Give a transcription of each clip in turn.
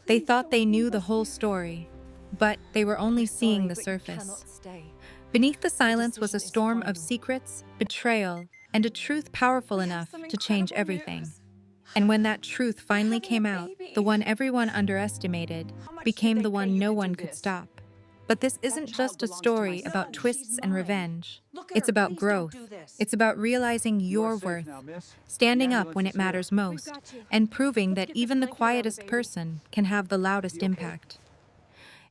They thought they knew the whole story, but they were only seeing the surface. Beneath the silence was a storm of secrets, betrayal, and a truth powerful enough to change everything. And when that truth finally came out, the one everyone underestimated became the one no one could stop. But this isn't just a story about twists and revenge. It's about growth. It's about realizing your worth, standing up when it matters most, and proving that even the quietest person can have the loudest impact.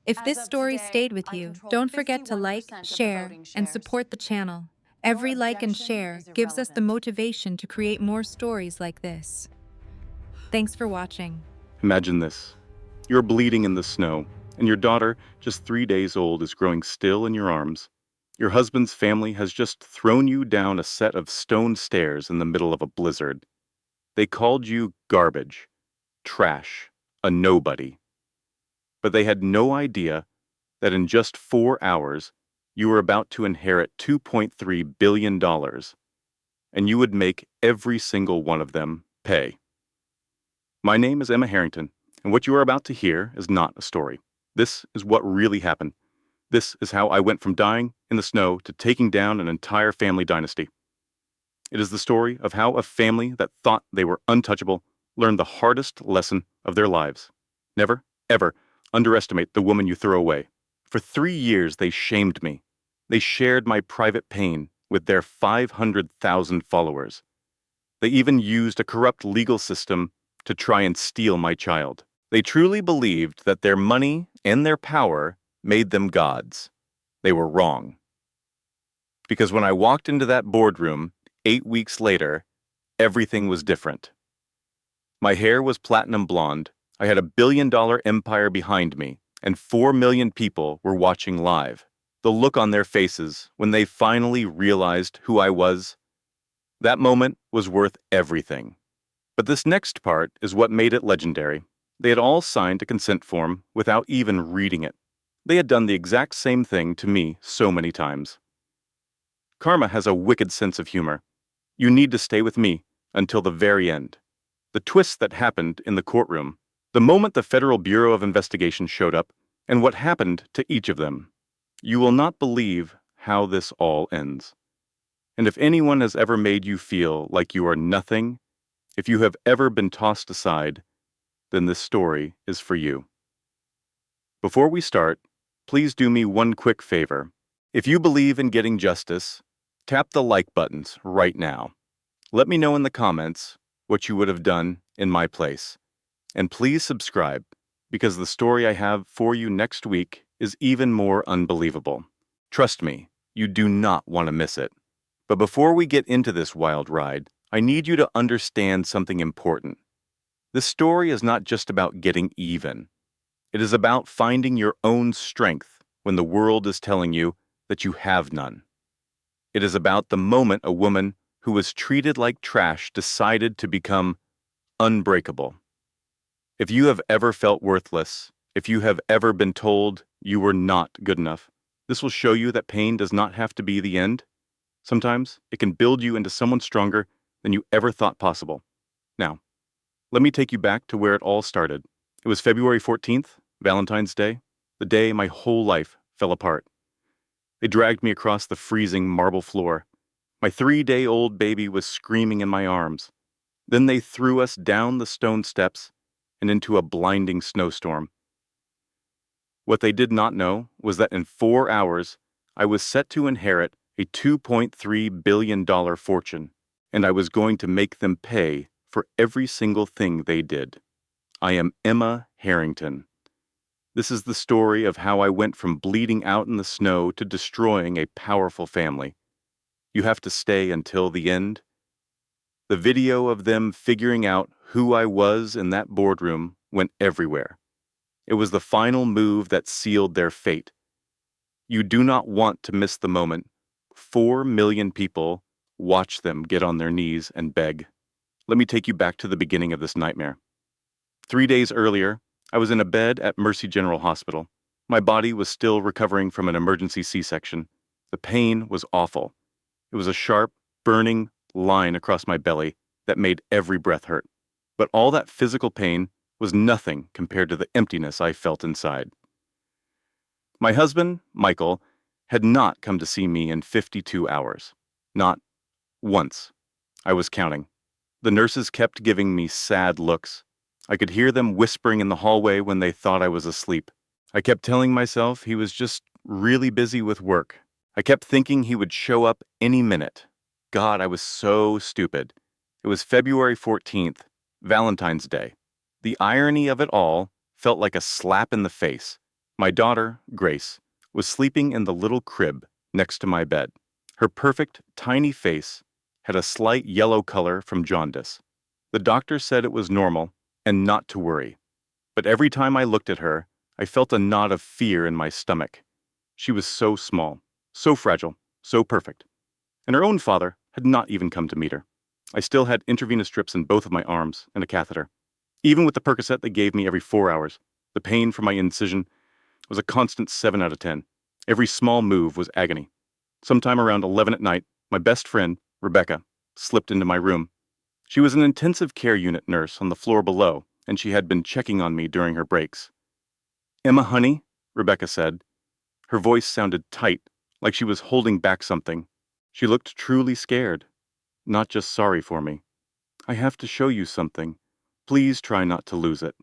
If this story stayed with you, don't forget to like, share, and support the channel. Every like and share gives us the motivation to create more stories like this. Thanks for watching. Imagine this. You're bleeding in the snow, and your daughter, just 3 days old, is growing still in your arms. Your husband's family has just thrown you down a set of stone stairs in the middle of a blizzard. They called you garbage, trash, a nobody. But they had no idea that in just 4 hours, you were about to inherit $2.3 billion, and you would make every single one of them pay. My name is Emma Harrington, and what you are about to hear is not a story. This is what really happened. This is how I went from dying in the snow to taking down an entire family dynasty. It is the story of how a family that thought they were untouchable learned the hardest lesson of their lives. Never, ever underestimate the woman you throw away. For 3 years, they shamed me. They shared my private pain with their 500,000 followers. They even used a corrupt legal system to try and steal my child. They truly believed that their money and their power made them gods. They were wrong. Because when I walked into that boardroom 8 weeks later, everything was different. My hair was platinum blonde, I had $1 billion empire behind me, and 4 million people were watching live. The look on their faces when they finally realized who I was, that moment was worth everything. But this next part is what made it legendary. They had all signed a consent form without even reading it. They had done the exact same thing to me so many times. Karma has a wicked sense of humor. You need to stay with me until the very end. The twists that happened in the courtroom, the moment the Federal Bureau of Investigation showed up, and what happened to each of them. You will not believe how this all ends. And if anyone has ever made you feel like you are nothing, if you have ever been tossed aside, then this story is for you. Before we start, please do me one quick favor. If you believe in getting justice, tap the like buttons right now. Let me know in the comments what you would have done in my place. And please subscribe, because the story I have for you next week is even more unbelievable. Trust me, you do not want to miss it. But before we get into this wild ride, I need you to understand something important. This story is not just about getting even. It is about finding your own strength when the world is telling you that you have none. It is about the moment a woman who was treated like trash decided to become unbreakable. If you have ever felt worthless, if you have ever been told you were not good enough, this will show you that pain does not have to be the end. Sometimes it can build you into someone stronger than you ever thought possible. Now, let me take you back to where it all started. It was February 14th, Valentine's Day, the day my whole life fell apart. They dragged me across the freezing marble floor. My 3-day-old baby was screaming in my arms. Then they threw us down the stone steps and into a blinding snowstorm. What they did not know was that in 4 hours, I was set to inherit a $2.3 billion fortune, and I was going to make them pay for every single thing they did. I am Emma Harrington. This is the story of how I went from bleeding out in the snow to destroying a powerful family. You have to stay until the end. The video of them figuring out who I was in that boardroom went everywhere. It was the final move that sealed their fate. You do not want to miss the moment. 4 million people watch them get on their knees and beg. Let me take you back to the beginning of this nightmare. 3 days earlier, I was in a bed at Mercy General Hospital. My body was still recovering from an emergency C-section. The pain was awful. It was a sharp, burning line across my belly that made every breath hurt. But all that physical pain was nothing compared to the emptiness I felt inside. My husband, Michael, had not come to see me in 52 hours. Not once. I was counting. The nurses kept giving me sad looks. I could hear them whispering in the hallway when they thought I was asleep. I kept telling myself he was just really busy with work. I kept thinking he would show up any minute. God, I was so stupid. It was February 14th, Valentine's Day. The irony of it all felt like a slap in the face. My daughter, Grace, was sleeping in the little crib next to my bed. Her perfect, tiny face had a slight yellow color from jaundice. The doctor said it was normal and not to worry. But every time I looked at her, I felt a knot of fear in my stomach. She was so small, so fragile, so perfect. And her own father had not even come to meet her. I still had intravenous strips in both of my arms and a catheter. Even with the Percocet they gave me every 4 hours, the pain from my incision was a constant 7 out of 10. Every small move was agony. Sometime around 11 at night, my best friend, Rebecca, slipped into my room. She was an intensive care unit nurse on the floor below, and she had been checking on me during her breaks. "Emma, honey," Rebecca said. Her voice sounded tight, like she was holding back something. She looked truly scared, not just sorry for me. "I have to show you something. Please try not to lose it.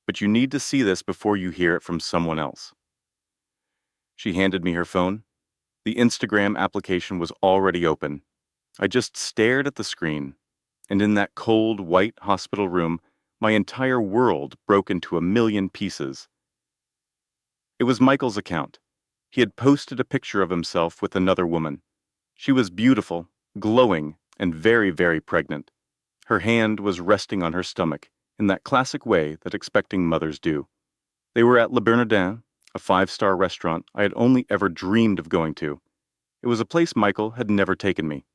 But you need to see this before you hear it from someone else." She handed me her phone. The Instagram application was already open. I just stared at the screen, and in that cold, white hospital room, my entire world broke into a million pieces. It was Michael's account. He had posted a picture of himself with another woman. She was beautiful, glowing, and very, very pregnant. Her hand was resting on her stomach in that classic way that expecting mothers do. They were at Le Bernardin, a 5-star restaurant I had only ever dreamed of going to. It was a place Michael had never taken me.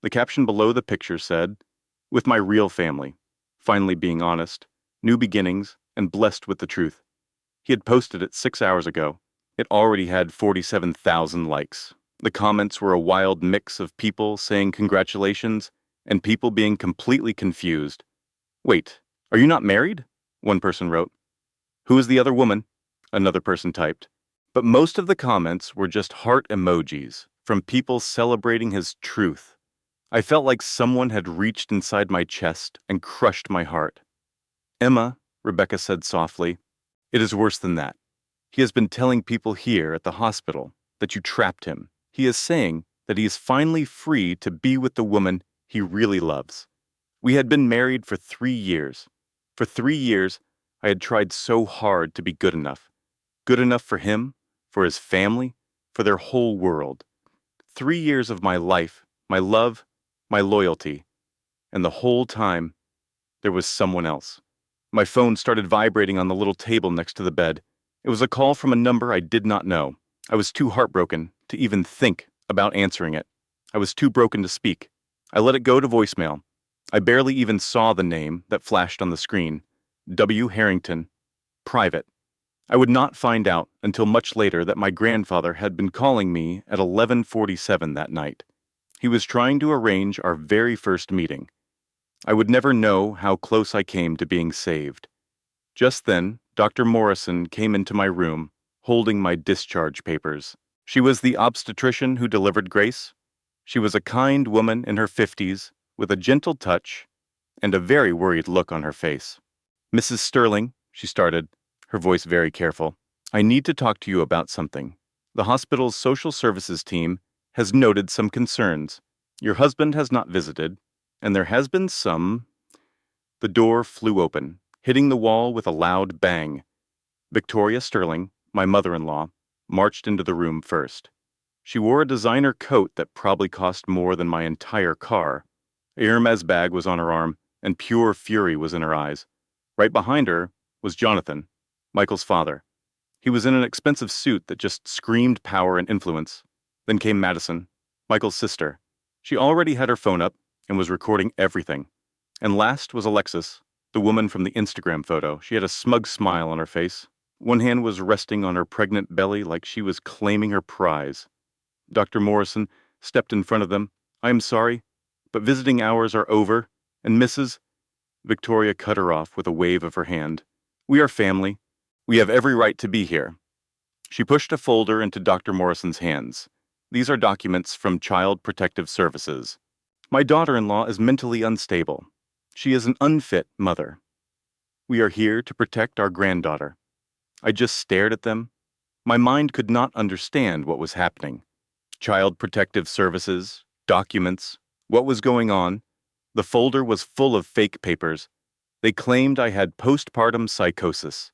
The caption below the picture said, "With my real family, finally being honest, new beginnings, and blessed with the truth." He had posted it 6 hours ago. It already had 47,000 likes. The comments were a wild mix of people saying congratulations and people being completely confused. "Wait, are you not married?" one person wrote. "Who is the other woman?" another person typed. But most of the comments were just heart emojis from people celebrating his truth. I felt like someone had reached inside my chest and crushed my heart. "Emma," Rebecca said softly, "it is worse than that. He has been telling people here at the hospital that you trapped him. He is saying that he is finally free to be with the woman he really loves. We had been married for 3 years. For 3 years, I had tried so hard to be good enough. Good enough for him, for his family, for their whole world. 3 years of my life, my love, my loyalty. And the whole time, there was someone else." My phone started vibrating on the little table next to the bed. It was a call from a number I did not know. I was too heartbroken to even think about answering it. I was too broken to speak. I let it go to voicemail. I barely even saw the name that flashed on the screen. W. Harrington. Private. I would not find out until much later that my grandfather had been calling me at 11:47 that night. He was trying to arrange our very first meeting. I would never know how close I came to being saved. Just then, Dr. Morrison came into my room, holding my discharge papers. She was the obstetrician who delivered Grace. She was a kind woman in her 50s, with a gentle touch and a very worried look on her face. "Mrs. Sterling," she started, her voice very careful, "I need to talk to you about something. The hospital's social services team has noted some concerns. Your husband has not visited, and there has been some—" The door flew open, hitting the wall with a loud bang. Victoria Sterling, my mother-in-law, marched into the room first. She wore a designer coat that probably cost more than my entire car. A Hermes bag was on her arm, and pure fury was in her eyes. Right behind her was Jonathan, Michael's father. He was in an expensive suit that just screamed power and influence. Then came Madison, Michael's sister. She already had her phone up and was recording everything. And last was Alexis, the woman from the Instagram photo. She had a smug smile on her face. One hand was resting on her pregnant belly like she was claiming her prize. Dr. Morrison stepped in front of them. "I am sorry, but visiting hours are over, and Mrs. Victoria cut her off with a wave of her hand. We are family. We have every right to be here. She pushed a folder into Dr. Morrison's hands. These are documents from Child Protective Services. My daughter-in-law is mentally unstable. She is an unfit mother. We are here to protect our granddaughter. I just stared at them. My mind could not understand what was happening. Child Protective Services, documents, what was going on? The folder was full of fake papers. They claimed I had postpartum psychosis.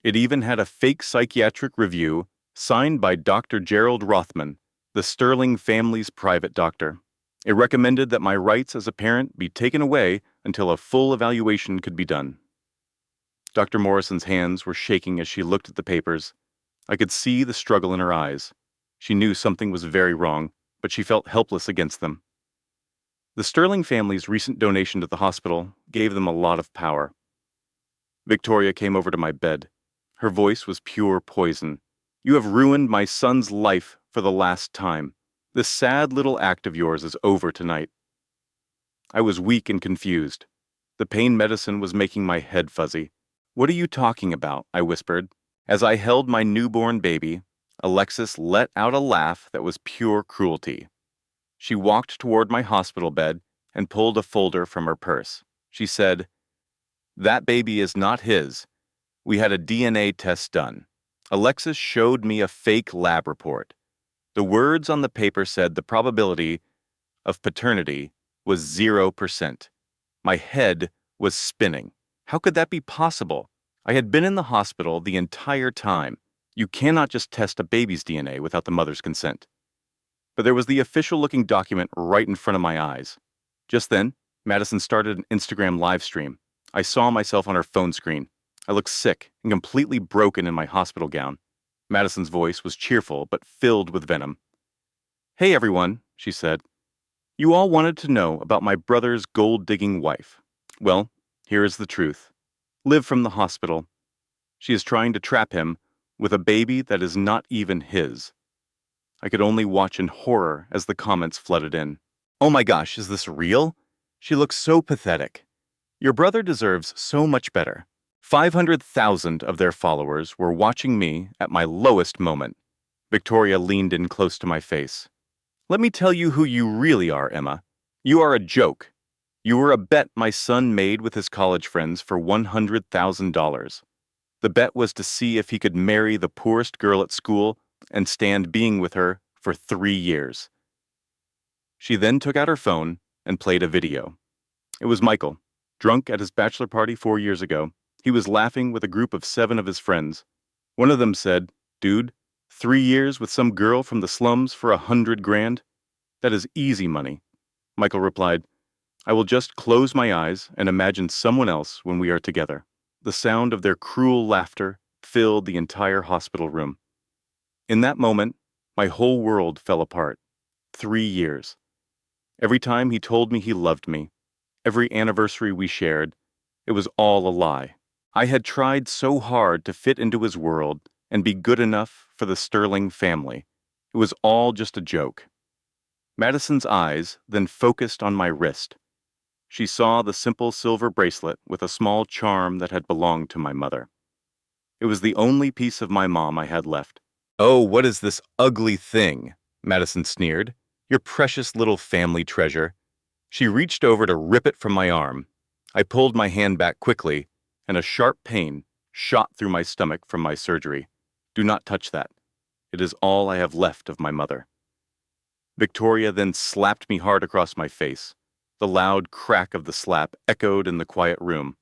It even had a fake psychiatric review signed by Dr. Gerald Rothman, the Sterling family's private doctor. It recommended that my rights as a parent be taken away until a full evaluation could be done. Dr. Morrison's hands were shaking as she looked at the papers. I could see the struggle in her eyes. She knew something was very wrong, but she felt helpless against them. The Sterling family's recent donation to the hospital gave them a lot of power. Victoria came over to my bed. Her voice was pure poison. You have ruined my son's life for the last time. This sad little act of yours is over tonight. I was weak and confused. The pain medicine was making my head fuzzy. What are you talking about? I whispered. As I held my newborn baby, Alexis let out a laugh that was pure cruelty. She walked toward my hospital bed and pulled a folder from her purse. She said, "That baby is not his. We had a DNA test done. Alexis showed me a fake lab report. The words on the paper said the probability of paternity was 0%. My head was spinning. How could that be possible? I had been in the hospital the entire time. You cannot just test a baby's DNA without the mother's consent." But there was the official-looking document right in front of my eyes. Just then, Madison started an Instagram live stream. I saw myself on her phone screen. I looked sick and completely broken in my hospital gown. Madison's voice was cheerful but filled with venom. "Hey everyone," she said. "You all wanted to know about my brother's gold-digging wife. Well, here is the truth. Live from the hospital. She is trying to trap him with a baby that is not even his." I could only watch in horror as the comments flooded in. "Oh my gosh, is this real? She looks so pathetic. Your brother deserves so much better." 500,000 of their followers were watching me at my lowest moment. Victoria leaned in close to my face. "Let me tell you who you really are, Emma. You are a joke. You were a bet my son made with his college friends for $100,000. The bet was to see if he could marry the poorest girl at school and stand being with her for 3 years." She then took out her phone and played a video. It was Michael, drunk at his bachelor party 4 years ago. He was laughing with a group of 7 of his friends. One of them said, "Dude, 3 years with some girl from the slums for $100,000? That is easy money." Michael replied, "I will just close my eyes and imagine someone else when we are together." The sound of their cruel laughter filled the entire hospital room. In that moment, my whole world fell apart. 3 years. Every time he told me he loved me, every anniversary we shared, it was all a lie. I had tried so hard to fit into his world and be good enough for the Sterling family. It was all just a joke. Madison's eyes then focused on my wrist. She saw the simple silver bracelet with a small charm that had belonged to my mother. It was the only piece of my mom I had left. "Oh, what is this ugly thing?" Madison sneered. "Your precious little family treasure." She reached over to rip it from my arm. I pulled my hand back quickly, and a sharp pain shot through my stomach from my surgery. "Do not touch that. It is all I have left of my mother." Victoria then slapped me hard across my face. The loud crack of the slap echoed in the quiet room.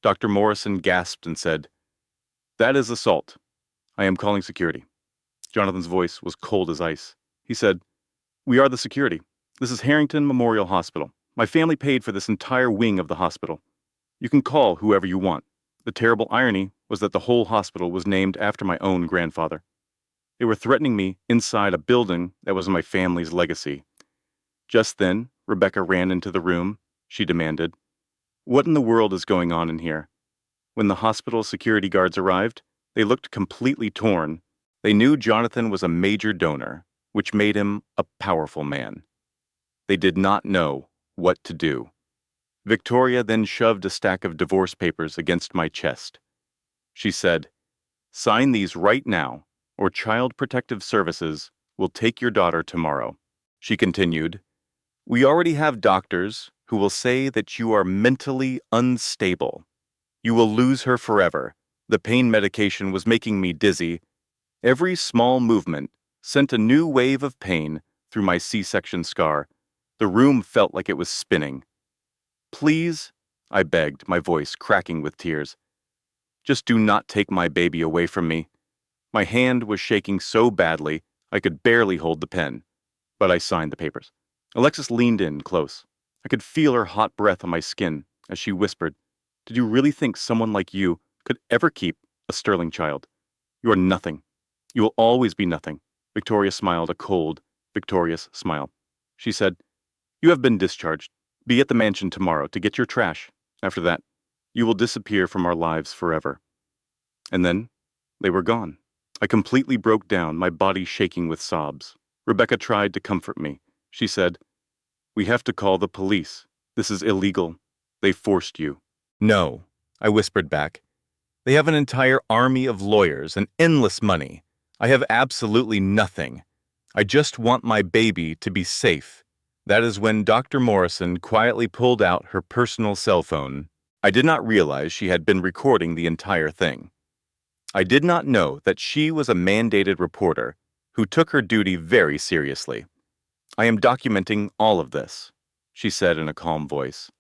Dr. Morrison gasped and said, "That is assault. I am calling security." Jonathan's voice was cold as ice. He said, "We are the security. This is Harrington Memorial Hospital. My family paid for this entire wing of the hospital. You can call whoever you want." The terrible irony was that the whole hospital was named after my own grandfather. They were threatening me inside a building that was my family's legacy. Just then, Rebecca ran into the room. She demanded, "What in the world is going on in here?" When the hospital security guards arrived, they looked completely torn. They knew Jonathan was a major donor, which made him a powerful man. They did not know what to do. Victoria then shoved a stack of divorce papers against my chest. She said, "Sign these right now, or Child Protective Services will take your daughter tomorrow." She continued, "We already have doctors who will say that you are mentally unstable. You will lose her forever. The pain medication was making me dizzy. Every small movement sent a new wave of pain through my C-section scar. The room felt like it was spinning. Please," I begged, my voice cracking with tears. "Just do not take my baby away from me." My hand was shaking so badly I could barely hold the pen, but I signed the papers. Alexis leaned in close. I could feel her hot breath on my skin as she whispered, "Did you really think someone like you could ever keep a sterling child? You are nothing. You will always be nothing." Victoria smiled a cold, victorious smile. She said, "You have been discharged. Be at the mansion tomorrow to get your trash. After that, you will disappear from our lives forever." And then, they were gone. I completely broke down, my body shaking with sobs. Rebecca tried to comfort me. She said, "We have to call the police. This is illegal. They forced you." "No," I whispered back. "They have an entire army of lawyers and endless money. I have absolutely nothing. I just want my baby to be safe." That is when Dr. Morrison quietly pulled out her personal cell phone. I did not realize she had been recording the entire thing. I did not know that she was a mandated reporter who took her duty very seriously. "I am documenting all of this," she said in a calm voice.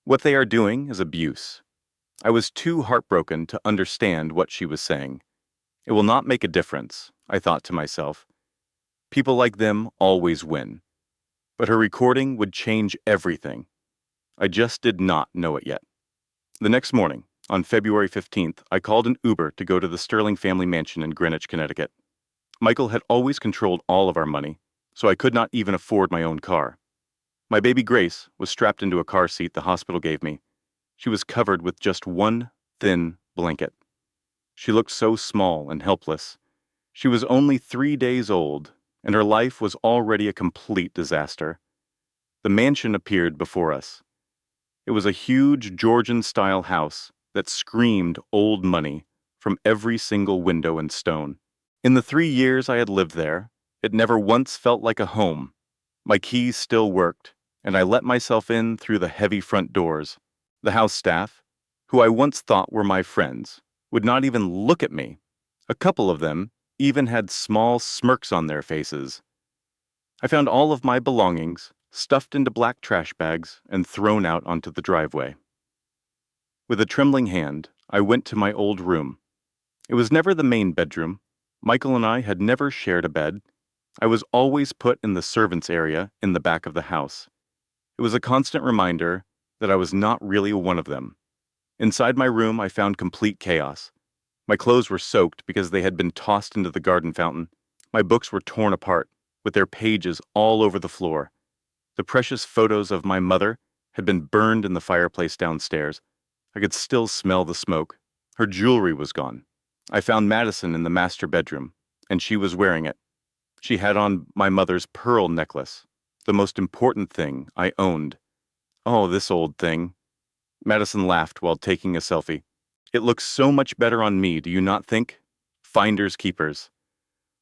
"What they are doing is abuse." I was too heartbroken to understand what she was saying. It will not make a difference, I thought to myself. People like them always win. But her recording would change everything. I just did not know it yet. The next morning, on February 15th, I called an Uber to go to the Sterling family mansion in Greenwich, Connecticut. Michael had always controlled all of our money, so I could not even afford my own car. My baby Grace was strapped into a car seat the hospital gave me. She was covered with just one thin blanket. She looked so small and helpless. She was only 3 days old, and her life was already a complete disaster. The mansion appeared before us. It was a huge Georgian-style house that screamed old money from every single window and stone. In the 3 years I had lived there, it never once felt like a home. My keys still worked, and I let myself in through the heavy front doors. The house staff, who I once thought were my friends, would not even look at me. A couple of them even had small smirks on their faces. I found all of my belongings stuffed into black trash bags and thrown out onto the driveway. With a trembling hand, I went to my old room. It was never the main bedroom. Michael and I had never shared a bed. I was always put in the servants' area in the back of the house. It was a constant reminder that I was not really one of them. Inside my room, I found complete chaos. My clothes were soaked because they had been tossed into the garden fountain. My books were torn apart, with their pages all over the floor. The precious photos of my mother had been burned in the fireplace downstairs. I could still smell the smoke. Her jewelry was gone. I found Madison in the master bedroom, and she was wearing it. She had on my mother's pearl necklace, the most important thing I owned. "Oh, this old thing." Madison laughed while taking a selfie. "It looks so much better on me, do you not think? Finders keepers."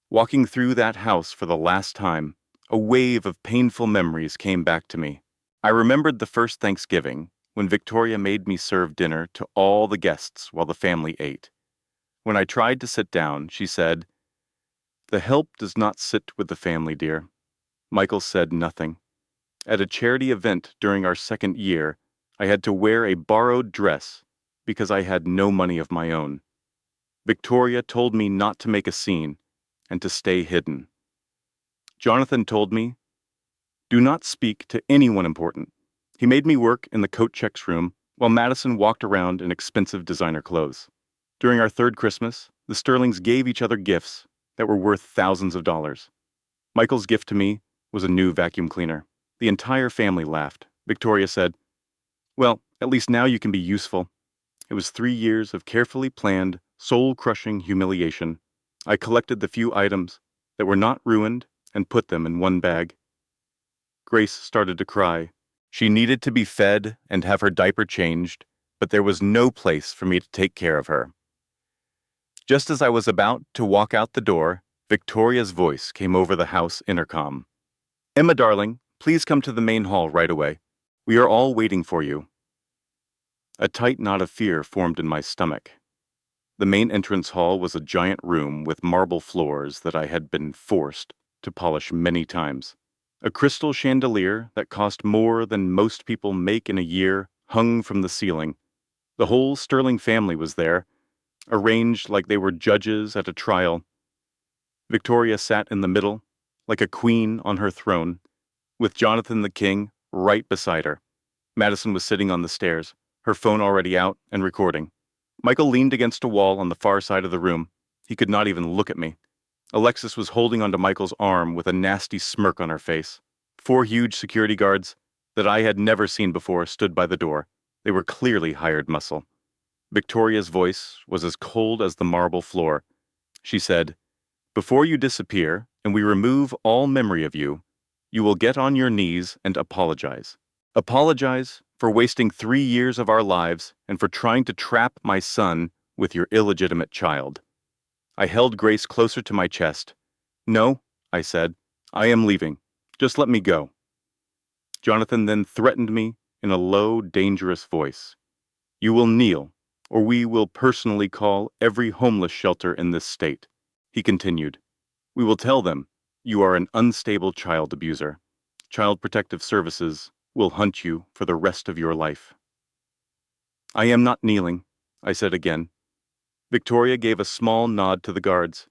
Walking through that house for the last time, a wave of painful memories came back to me. I remembered the first Thanksgiving, when Victoria made me serve dinner to all the guests while the family ate. When I tried to sit down, she said, "The help does not sit with the family, dear." Michael said nothing. At a charity event during our second year, I had to wear a borrowed dress because I had no money of my own. Victoria told me not to make a scene and to stay hidden. Jonathan told me, "Do not speak to anyone important." He made me work in the coat checks room while Madison walked around in expensive designer clothes. During our third Christmas, the Sterlings gave each other gifts that were worth thousands of dollars. Michael's gift to me was a new vacuum cleaner. The entire family laughed. Victoria said, "Well, at least now you can be useful." It was 3 years of carefully planned, soul-crushing humiliation. I collected the few items that were not ruined and put them in one bag. Grace started to cry. She needed to be fed and have her diaper changed, but there was no place for me to take care of her. Just as I was about to walk out the door, Victoria's voice came over the house intercom. "Emma, darling, please come to the main hall right away. We are all waiting for you." A tight knot of fear formed in my stomach. The main entrance hall was a giant room with marble floors that I had been forced to polish many times. A crystal chandelier that cost more than most people make in a year hung from the ceiling. The whole Sterling family was there, arranged like they were judges at a trial. Victoria sat in the middle, like a queen on her throne, with Jonathan the King right beside her. Madison was sitting on the stairs, her phone already out and recording. Michael leaned against a wall on the far side of the room. He could not even look at me. Alexis was holding onto Michael's arm with a nasty smirk on her face. 4 huge security guards that I had never seen before stood by the door. They were clearly hired muscle. Victoria's voice was as cold as the marble floor. She said, "Before you disappear and we remove all memory of you, you will get on your knees and apologize. Apologize for wasting 3 years of our lives and for trying to trap my son with your illegitimate child." I held Grace closer to my chest. "No," I said, "I am leaving. Just let me go." Jonathan then threatened me in a low, dangerous voice. "You will kneel, or we will personally call every homeless shelter in this state." He continued, "We will tell them you are an unstable child abuser. Child Protective Services will hunt you for the rest of your life." "I am not kneeling," I said again. Victoria gave a small nod to the guards.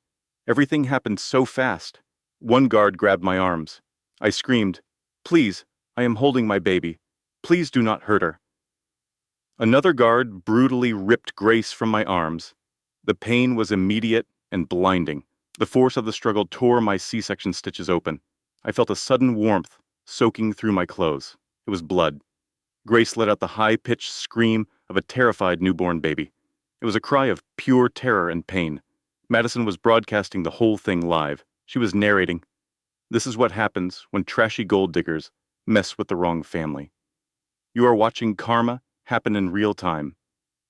Everything happened so fast. One guard grabbed my arms. I screamed, "Please, I am holding my baby. Please do not hurt her." Another guard brutally ripped Grace from my arms. The pain was immediate and blinding. The force of the struggle tore my C-section stitches open. I felt a sudden warmth soaking through my clothes. It was blood. Grace let out the high-pitched scream of a terrified newborn baby. It was a cry of pure terror and pain. Madison was broadcasting the whole thing live. She was narrating, "This is what happens when trashy gold diggers mess with the wrong family. You are watching karma happen in real time."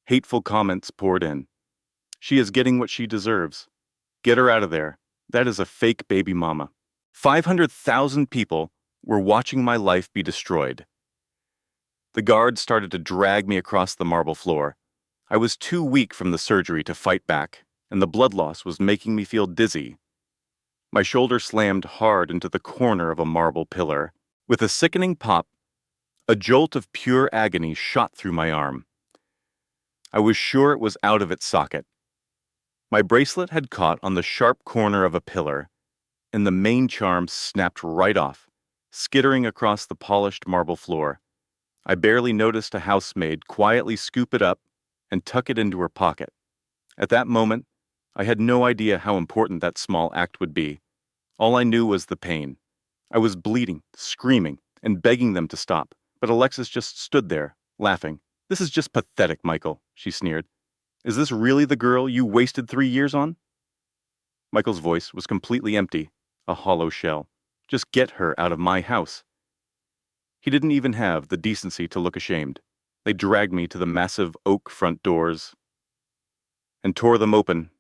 Hateful comments poured in. "She is getting what she deserves. Get her out of there. That is a fake baby mama." 500,000 people were watching my life be destroyed. The guards started to drag me across the marble floor. I was too weak from the surgery to fight back, and the blood loss was making me feel dizzy. My shoulder slammed hard into the corner of a marble pillar. With a sickening pop, a jolt of pure agony shot through my arm. I was sure it was out of its socket. My bracelet had caught on the sharp corner of a pillar, and the main charm snapped right off, skittering across the polished marble floor. I barely noticed a housemaid quietly scoop it up and tuck it into her pocket. At that moment, I had no idea how important that small act would be. All I knew was the pain. I was bleeding, screaming, and begging them to stop, but Alexis just stood there, laughing. "This is just pathetic, Michael," she sneered. "Is this really the girl you wasted 3 years on?" Michael's voice was completely empty, a hollow shell. "Just get her out of my house." He didn't even have the decency to look ashamed. They dragged me to the massive oak front doors and tore them open.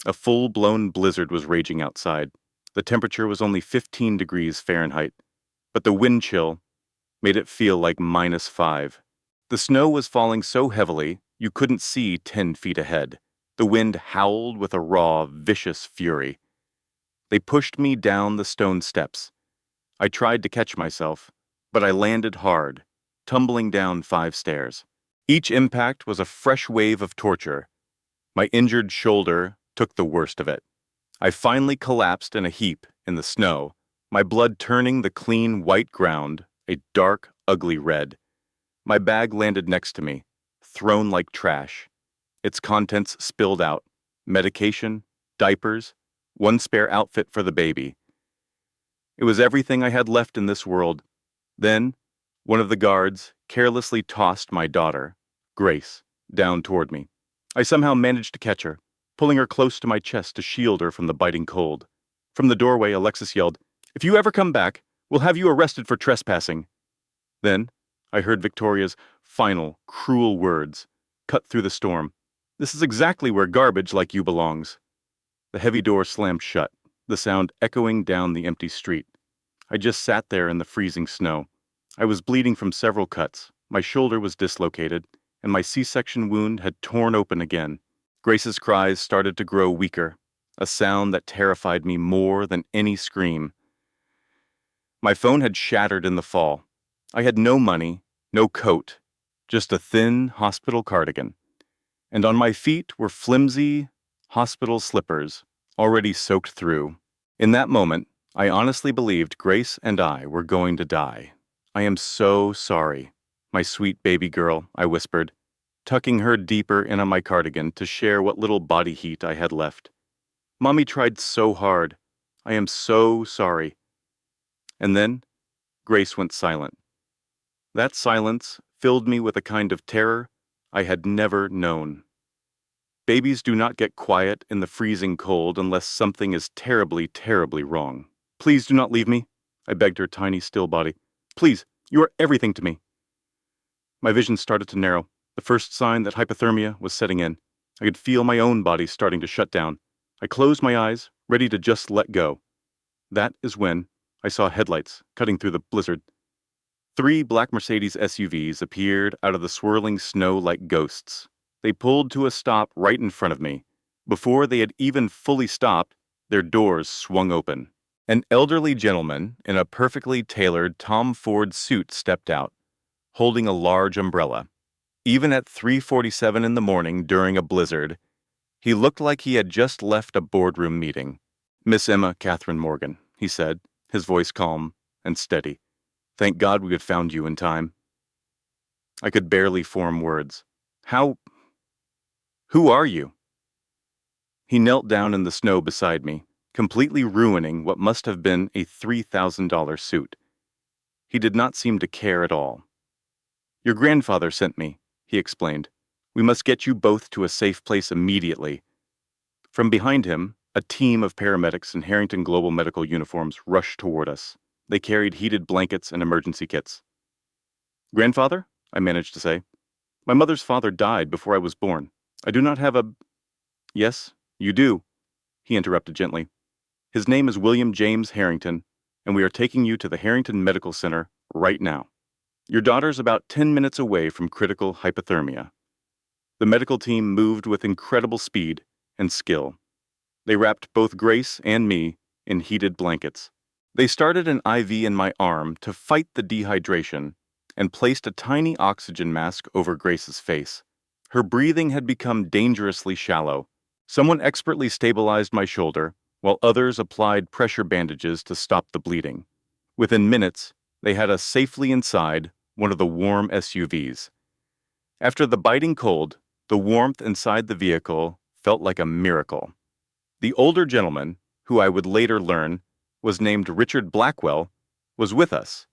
A full-blown blizzard was raging outside. The temperature was only 15 degrees Fahrenheit, but the wind chill made it feel like -5. The snow was falling so heavily you couldn't see 10 feet ahead. The wind howled with a raw, vicious fury. They pushed me down the stone steps. I tried to catch myself, but I landed hard, tumbling down 5 stairs. Each impact was a fresh wave of torture. My injured shoulder took the worst of it. I finally collapsed in a heap in the snow, my blood turning the clean white ground a dark, ugly red. My bag landed next to me, thrown like trash. Its contents spilled out: medication, diapers, one spare outfit for the baby. It was everything I had left in this world. Then, one of the guards carelessly tossed my daughter, Grace, down toward me. I somehow managed to catch her, pulling her close to my chest to shield her from the biting cold. From the doorway, Alexis yelled, "If you ever come back, we'll have you arrested for trespassing." Then, I heard Victoria's final, cruel words cut through the storm. "This is exactly where garbage like you belongs." The heavy door slammed shut, the sound echoing down the empty street. I just sat there in the freezing snow. I was bleeding from several cuts, my shoulder was dislocated, and my C-section wound had torn open again. Grace's cries started to grow weaker, a sound that terrified me more than any scream. My phone had shattered in the fall. I had no money, no coat, just a thin hospital cardigan. And on my feet were flimsy hospital slippers, already soaked through. In that moment, I honestly believed Grace and I were going to die. "I am so sorry, my sweet baby girl," I whispered, tucking her deeper into my cardigan to share what little body heat I had left. "Mommy tried so hard. I am so sorry." And then Grace went silent. That silence filled me with a kind of terror I had never known. Babies do not get quiet in the freezing cold unless something is terribly, terribly wrong. "Please do not leave me," I begged her tiny, still body. "Please, you are everything to me." My vision started to narrow, the first sign that hypothermia was setting in. I could feel my own body starting to shut down. I closed my eyes, ready to just let go. That is when I saw headlights cutting through the blizzard. 3 black Mercedes SUVs appeared out of the swirling snow like ghosts. They pulled to a stop right in front of me. Before they had even fully stopped, their doors swung open. An elderly gentleman in a perfectly tailored Tom Ford suit stepped out, holding a large umbrella. Even at 3:47 in the morning during a blizzard, he looked like he had just left a boardroom meeting. "Miss Emma Catherine Morgan," he said, his voice calm and steady. "Thank God we had found you in time." I could barely form words. Who are you?" He knelt down in the snow beside me, completely ruining what must have been a $3,000 suit. He did not seem to care at all. "Your grandfather sent me," he explained. "We must get you both to a safe place immediately." From behind him, a team of paramedics in Harrington Global Medical uniforms rushed toward us. They carried heated blankets and emergency kits. "Grandfather?" I managed to say. "My mother's father died before I was born. I do not have a—" "Yes, you do," he interrupted gently. "His name is William James Harrington, and we are taking you to the Harrington Medical Center right now. Your daughter's about 10 minutes away from critical hypothermia." The medical team moved with incredible speed and skill. They wrapped both Grace and me in heated blankets. They started an IV in my arm to fight the dehydration and placed a tiny oxygen mask over Grace's face. Her breathing had become dangerously shallow. Someone expertly stabilized my shoulder, while others applied pressure bandages to stop the bleeding. Within minutes, they had us safely inside one of the warm SUVs. After the biting cold, the warmth inside the vehicle felt like a miracle. The older gentleman, who I would later learn was named Richard Blackwell, was with us.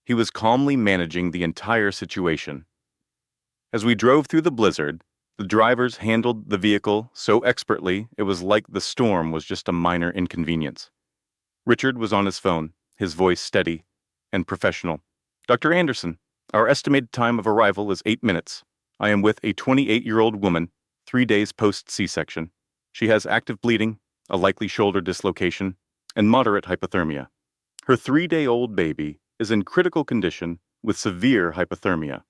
He was calmly managing the entire situation. As we drove through the blizzard, the drivers handled the vehicle so expertly it was like the storm was just a minor inconvenience. Richard was on his phone, his voice steady and professional. "Dr. Anderson, our estimated time of arrival is 8 minutes. I am with a 28-year-old woman, 3 days post-C-section. She has active bleeding, a likely shoulder dislocation, and moderate hypothermia. Her 3-day-old baby is in critical condition with severe hypothermia.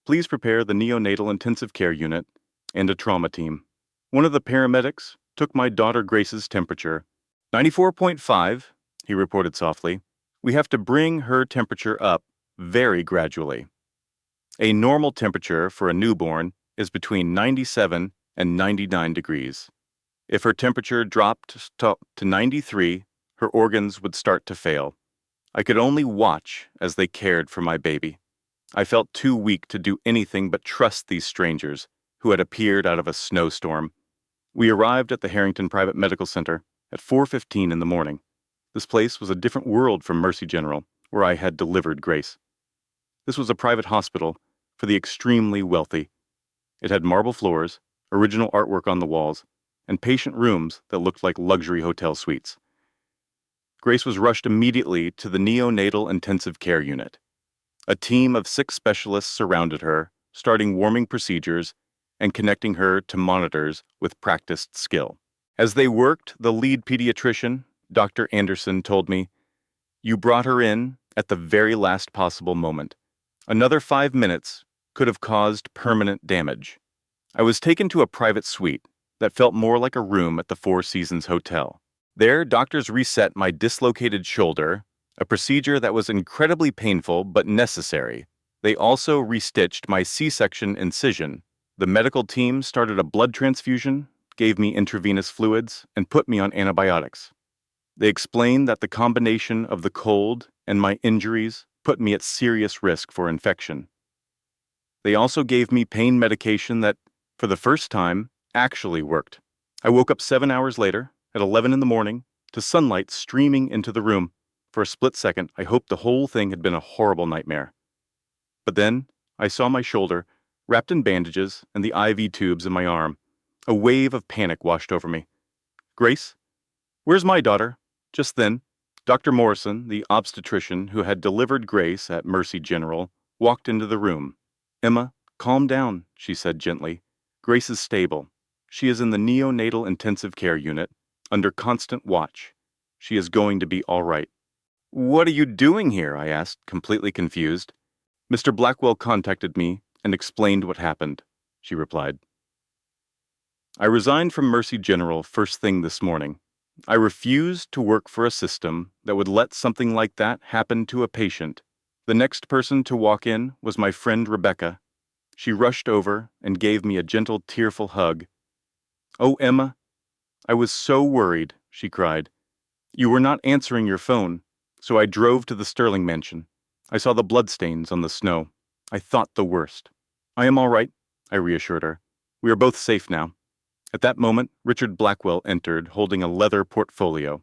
Please prepare the neonatal intensive care unit and a trauma team." One of the paramedics took my daughter Grace's temperature. 94.5, he reported softly. "We have to bring her temperature up very gradually. A normal temperature for a newborn is between 97 and 99 degrees. If her temperature dropped to 93, her organs would start to fail. I could only watch as they cared for my baby. I felt too weak to do anything but trust these strangers who had appeared out of a snowstorm. We arrived at the Harrington Private Medical Center at 4:15 in the morning. This place was a different world from Mercy General, where I had delivered Grace. This was a private hospital for the extremely wealthy. It had marble floors, original artwork on the walls, and patient rooms that looked like luxury hotel suites. Grace was rushed immediately to the neonatal intensive care unit. A team of 6 specialists surrounded her, starting warming procedures and connecting her to monitors with practiced skill. As they worked, the lead pediatrician, Dr. Anderson, told me, "You brought her in at the very last possible moment. Another 5 minutes could have caused permanent damage." I was taken to a private suite that felt more like a room at the Four Seasons Hotel. There, doctors reset my dislocated shoulder, a procedure that was incredibly painful but necessary. They also restitched my C-section incision. The medical team started a blood transfusion, gave me intravenous fluids, and put me on antibiotics. They explained that the combination of the cold and my injuries put me at serious risk for infection. They also gave me pain medication that, for the first time, actually worked. I woke up 7 hours later, at 11 in the morning, to sunlight streaming into the room. For a split second, I hoped the whole thing had been a horrible nightmare. But then, I saw my shoulder, wrapped in bandages, and the IV tubes in my arm. A wave of panic washed over me. "Grace? Where's my daughter?" Just then, Dr. Morrison, the obstetrician who had delivered Grace at Mercy General, walked into the room. "Emma, calm down," she said gently. "Grace is stable. She is in the neonatal intensive care unit, under constant watch. She is going to be all right." "What are you doing here?" I asked, completely confused. "Mr. Blackwell contacted me and explained what happened," she replied. "I resigned from Mercy General first thing this morning. I refused to work for a system that would let something like that happen to a patient." The next person to walk in was my friend Rebecca. She rushed over and gave me a gentle, tearful hug. "Oh, Emma, I was so worried," she cried. "You were not answering your phone, so I drove to the Sterling mansion. I saw the bloodstains on the snow. I thought the worst." "I am all right," I reassured her. "We are both safe now." At that moment, Richard Blackwell entered, holding a leather portfolio.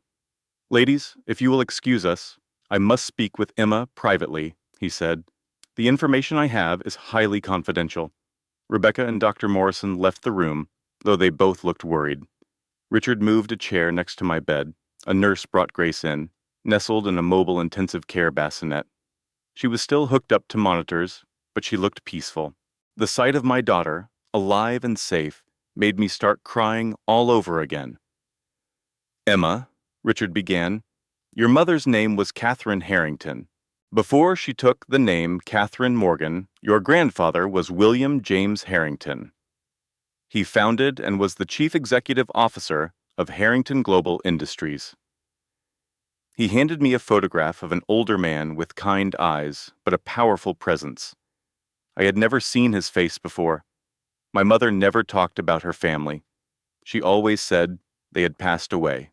"Ladies, if you will excuse us, I must speak with Emma privately," he said. "The information I have is highly confidential." Rebecca and Dr. Morrison left the room, though they both looked worried. Richard moved a chair next to my bed. A nurse brought Grace in, nestled in a mobile intensive care bassinet. She was still hooked up to monitors, but she looked peaceful. The sight of my daughter, alive and safe, made me start crying all over again. "Emma," Richard began, "your mother's name was Catherine Harrington. Before she took the name Catherine Morgan, your grandfather was William James Harrington. He founded and was the chief executive officer of Harrington Global Industries." He handed me a photograph of an older man with kind eyes, but a powerful presence. I had never seen his face before. My mother never talked about her family. She always said they had passed away.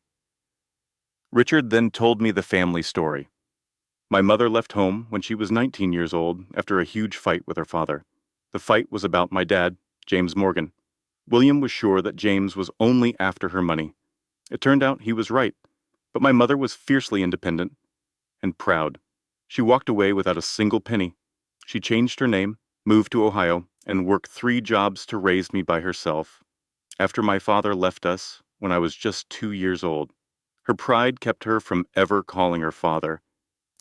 Richard then told me the family story. My mother left home when she was 19 years old after a huge fight with her father. The fight was about my dad, James Morgan. William was sure that James was only after her money. It turned out he was right, but my mother was fiercely independent and proud. She walked away without a single penny. She changed her name, moved to Ohio, and worked 3 jobs to raise me by herself. After my father left us, when I was just 2 years old, her pride kept her from ever calling her father,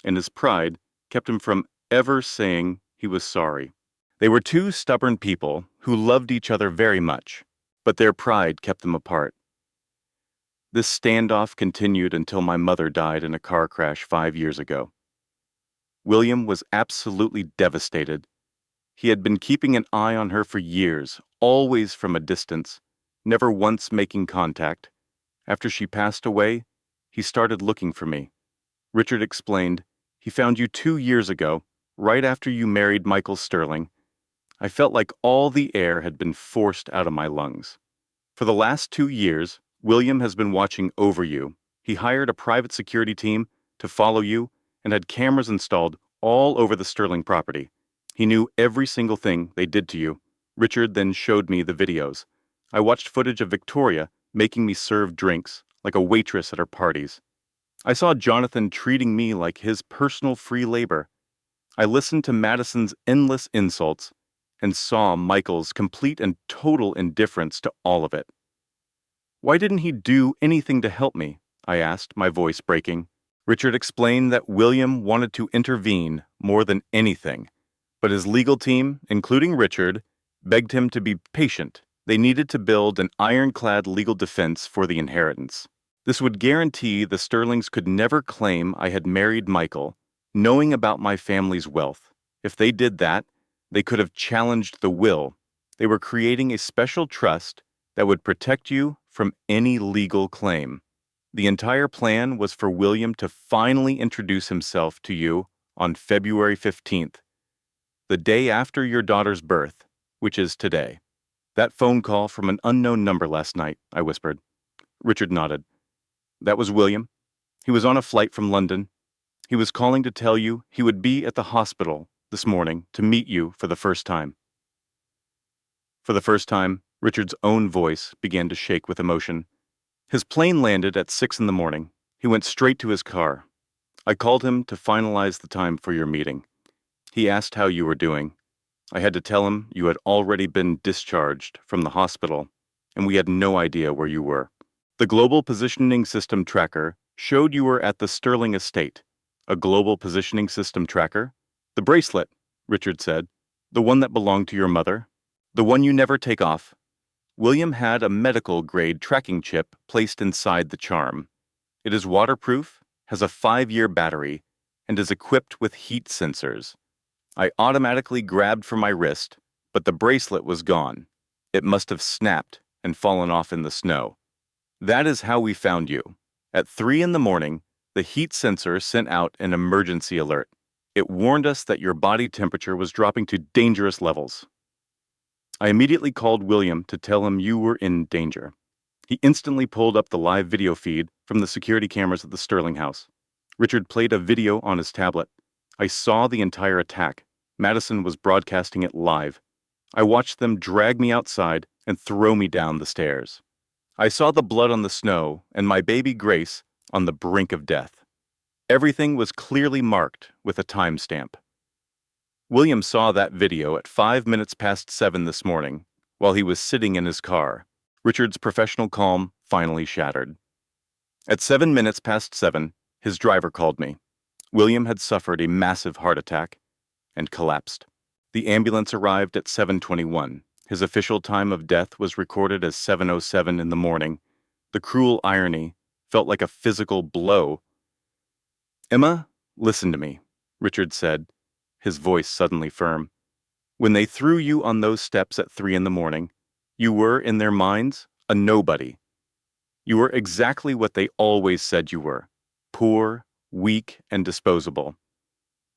and his pride kept him from ever saying he was sorry. They were 2 stubborn people who loved each other very much, but their pride kept them apart. This standoff continued until my mother died in a car crash 5 years ago. William was absolutely devastated. He had been keeping an eye on her for years, always from a distance, never once making contact. After she passed away, he started looking for me. Richard explained, "He found you 2 years ago, right after you married Michael Sterling. I felt like all the air had been forced out of my lungs. For the last 2 years, William has been watching over you. He hired a private security team to follow you and had cameras installed all over the Sterling property. He knew every single thing they did to you." Richard then showed me the videos. I watched footage of Victoria making me serve drinks, like a waitress at her parties. I saw Jonathan treating me like his personal free labor. I listened to Madison's endless insults and saw Michael's complete and total indifference to all of it. "Why didn't he do anything to help me?" I asked, my voice breaking. Richard explained that William wanted to intervene more than anything, but his legal team, including Richard, begged him to be patient. They needed to build an ironclad legal defense for the inheritance. This would guarantee the Sterlings could never claim I had married Michael, knowing about my family's wealth. If they did that, they could have challenged the will. They were creating a special trust that would protect you from any legal claim. The entire plan was for William to finally introduce himself to you on February 15th, the day after your daughter's birth, which is today. That phone call from an unknown number last night, I whispered. Richard nodded. That was William. He was on a flight from London. He was calling to tell you he would be at the hospital this morning to meet you for the first time. For the first time, Richard's own voice began to shake with emotion. His plane landed at 6 in the morning. He went straight to his car. I called him to finalize the time for your meeting. He asked how you were doing. I had to tell him you had already been discharged from the hospital, and we had no idea where you were. The Global Positioning System Tracker showed you were at the Sterling estate. A Global Positioning System Tracker? The bracelet, Richard said. The one that belonged to your mother. The one you never take off. William had a medical-grade tracking chip placed inside the charm. It is waterproof, has a 5-year battery, and is equipped with heat sensors. I automatically grabbed for my wrist, but the bracelet was gone. It must have snapped and fallen off in the snow. That is how we found you. At 3 in the morning, the heat sensor sent out an emergency alert. It warned us that your body temperature was dropping to dangerous levels. I immediately called William to tell him you were in danger. He instantly pulled up the live video feed from the security cameras at the Sterling house. Richard played a video on his tablet. I saw the entire attack. Madison was broadcasting it live. I watched them drag me outside and throw me down the stairs. I saw the blood on the snow and my baby Grace on the brink of death. Everything was clearly marked with a timestamp. William saw that video at 5 minutes past 7 this morning while he was sitting in his car. Richard's professional calm finally shattered. At 7 minutes past 7, his driver called me. William had suffered a massive heart attack and collapsed. The ambulance arrived at 7:21. His official time of death was recorded as 7:07 in the morning. The cruel irony felt like a physical blow. Emma, listen to me, Richard said, his voice suddenly firm. When they threw you on those steps at 3 in the morning, you were, in their minds, a nobody. You were exactly what they always said you were, poor, weak, and disposable.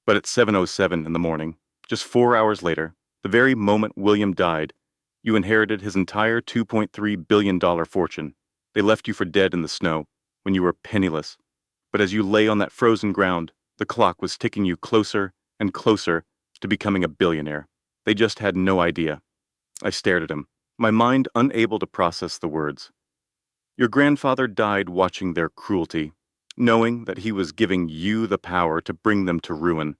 But at 7:07 in the morning, just 4 hours later, the very moment William died, you inherited his entire $2.3 billion fortune. They left you for dead in the snow when you were penniless. But as you lay on that frozen ground, the clock was ticking you closer and closer to becoming a billionaire. They just had no idea. I stared at him, my mind unable to process the words. Your grandfather died watching their cruelty, knowing that he was giving you the power to bring them to ruin.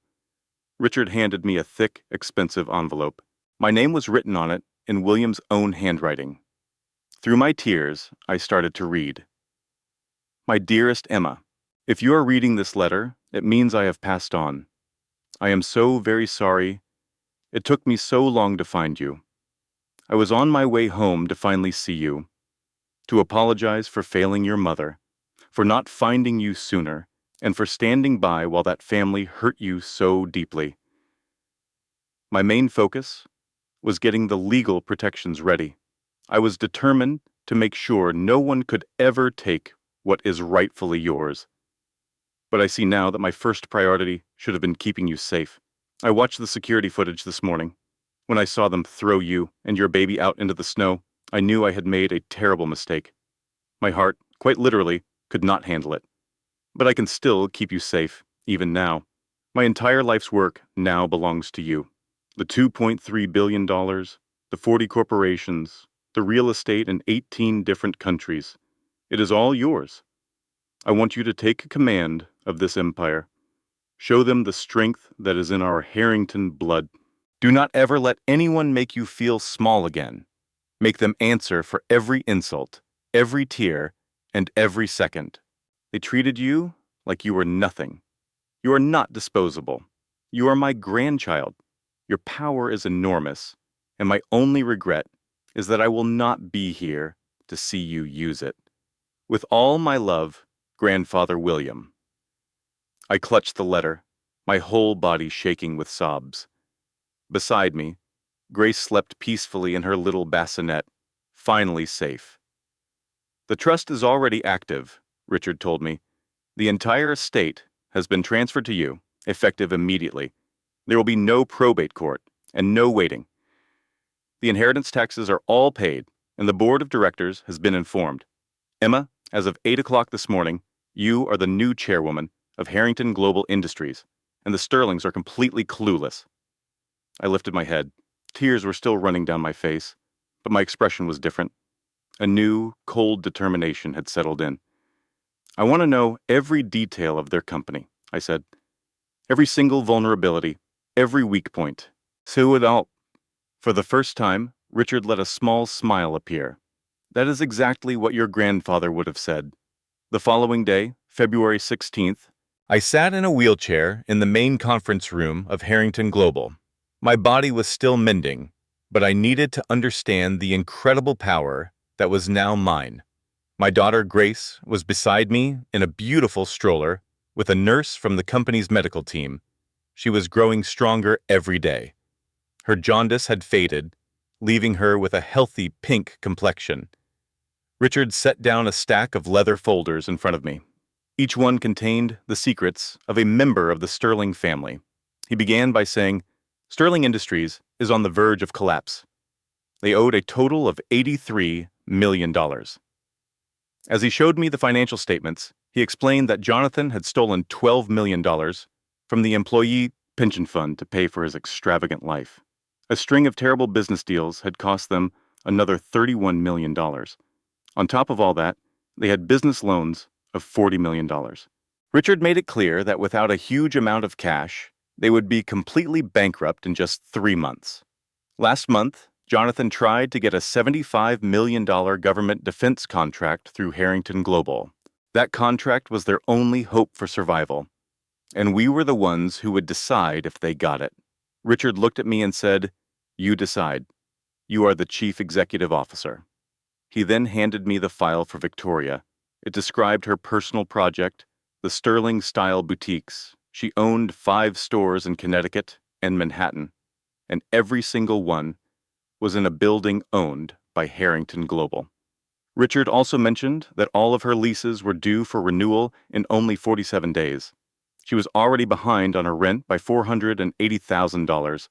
Richard handed me a thick, expensive envelope. My name was written on it in William's own handwriting. Through my tears, I started to read. My dearest Emma, if you are reading this letter, it means I have passed on. I am so very sorry. It took me so long to find you. I was on my way home to finally see you, to apologize for failing your mother, for not finding you sooner, and for standing by while that family hurt you so deeply. My main focus was getting the legal protections ready. I was determined to make sure no one could ever take what is rightfully yours. But I see now that my first priority should have been keeping you safe. I watched the security footage this morning. When I saw them throw you and your baby out into the snow, I knew I had made a terrible mistake. My heart, quite literally, could not handle it. But I can still keep you safe, even now. My entire life's work now belongs to you. The $2.3 billion, the 40 corporations, the real estate in 18 different countries. It is all yours. I want you to take command of this empire. Show them the strength that is in our Harrington blood. Do not ever let anyone make you feel small again. Make them answer for every insult, every tear, and every second. They treated you like you were nothing. You are not disposable. You are my grandchild. Your power is enormous, and my only regret is that I will not be here to see you use it. With all my love, Grandfather William. I clutched the letter, my whole body shaking with sobs. Beside me, Grace slept peacefully in her little bassinet, finally safe. The trust is already active, Richard told me. The entire estate has been transferred to you, effective immediately. There will be no probate court and no waiting. The inheritance taxes are all paid, and the board of directors has been informed. Emma, as of 8 o'clock this morning, you are the new chairwoman of Harrington Global Industries, and the Sterlings are completely clueless. I lifted my head. Tears were still running down my face, but my expression was different. A new, cold determination had settled in. I want to know every detail of their company, I said. Every single vulnerability, every weak point. So it all. For the first time, Richard let a small smile appear. That is exactly what your grandfather would have said. The following day, February 16th, I sat in a wheelchair in the main conference room of Harrington Global. My body was still mending, but I needed to understand the incredible power that was now mine. My daughter Grace was beside me in a beautiful stroller with a nurse from the company's medical team. She was growing stronger every day. Her jaundice had faded, leaving her with a healthy pink complexion. Richard set down a stack of leather folders in front of me. Each one contained the secrets of a member of the Sterling family. He began by saying, Sterling Industries is on the verge of collapse. They owed a total of $83 million. As he showed me the financial statements, he explained that Jonathan had stolen $12 million from the employee pension fund to pay for his extravagant life. A string of terrible business deals had cost them another $31 million. On top of all that, they had business loans of $40 million. Richard made it clear that without a huge amount of cash, they would be completely bankrupt in just 3 months. Last month, Jonathan tried to get a $75 million government defense contract through Harrington Global. That contract was their only hope for survival, and we were the ones who would decide if they got it. Richard looked at me and said, You decide. You are the chief executive officer. He then handed me the file for Victoria. It described her personal project, the Sterling-style boutiques. She owned 5 stores in Connecticut and Manhattan, and every single one was in a building owned by Harrington Global. Richard also mentioned that all of her leases were due for renewal in only 47 days. She was already behind on her rent by $480,000.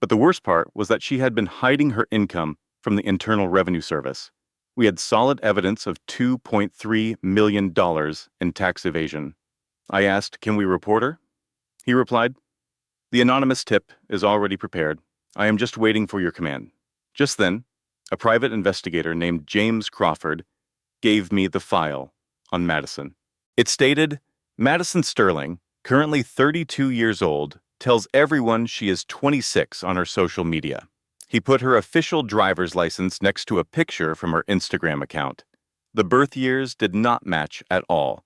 But the worst part was that she had been hiding her income from the Internal Revenue Service. We had solid evidence of $2.3 million in tax evasion. I asked, Can we report her? He replied, The anonymous tip is already prepared. I am just waiting for your command. Just then, a private investigator named James Crawford gave me the file on Madison. It stated, Madison Sterling, currently 32 years old, tells everyone she is 26 on her social media. He put her official driver's license next to a picture from her Instagram account. The birth years did not match at all.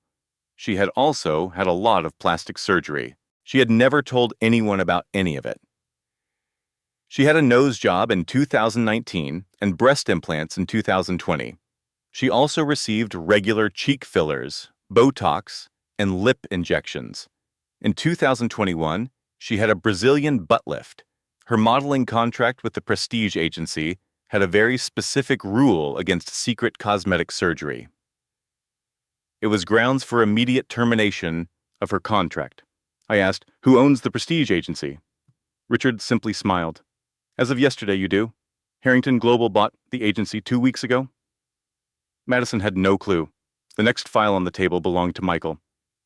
She had also had a lot of plastic surgery. She had never told anyone about any of it. She had a nose job in 2019 and breast implants in 2020. She also received regular cheek fillers, Botox, and lip injections. In 2021, she had a Brazilian butt lift. Her modeling contract with the prestige agency had a very specific rule against secret cosmetic surgery. It was grounds for immediate termination of her contract. I asked, Who owns the prestige agency? Richard simply smiled. As of yesterday, you do. Harrington Global bought the agency 2 weeks ago. Madison had no clue. The next file on the table belonged to Michael.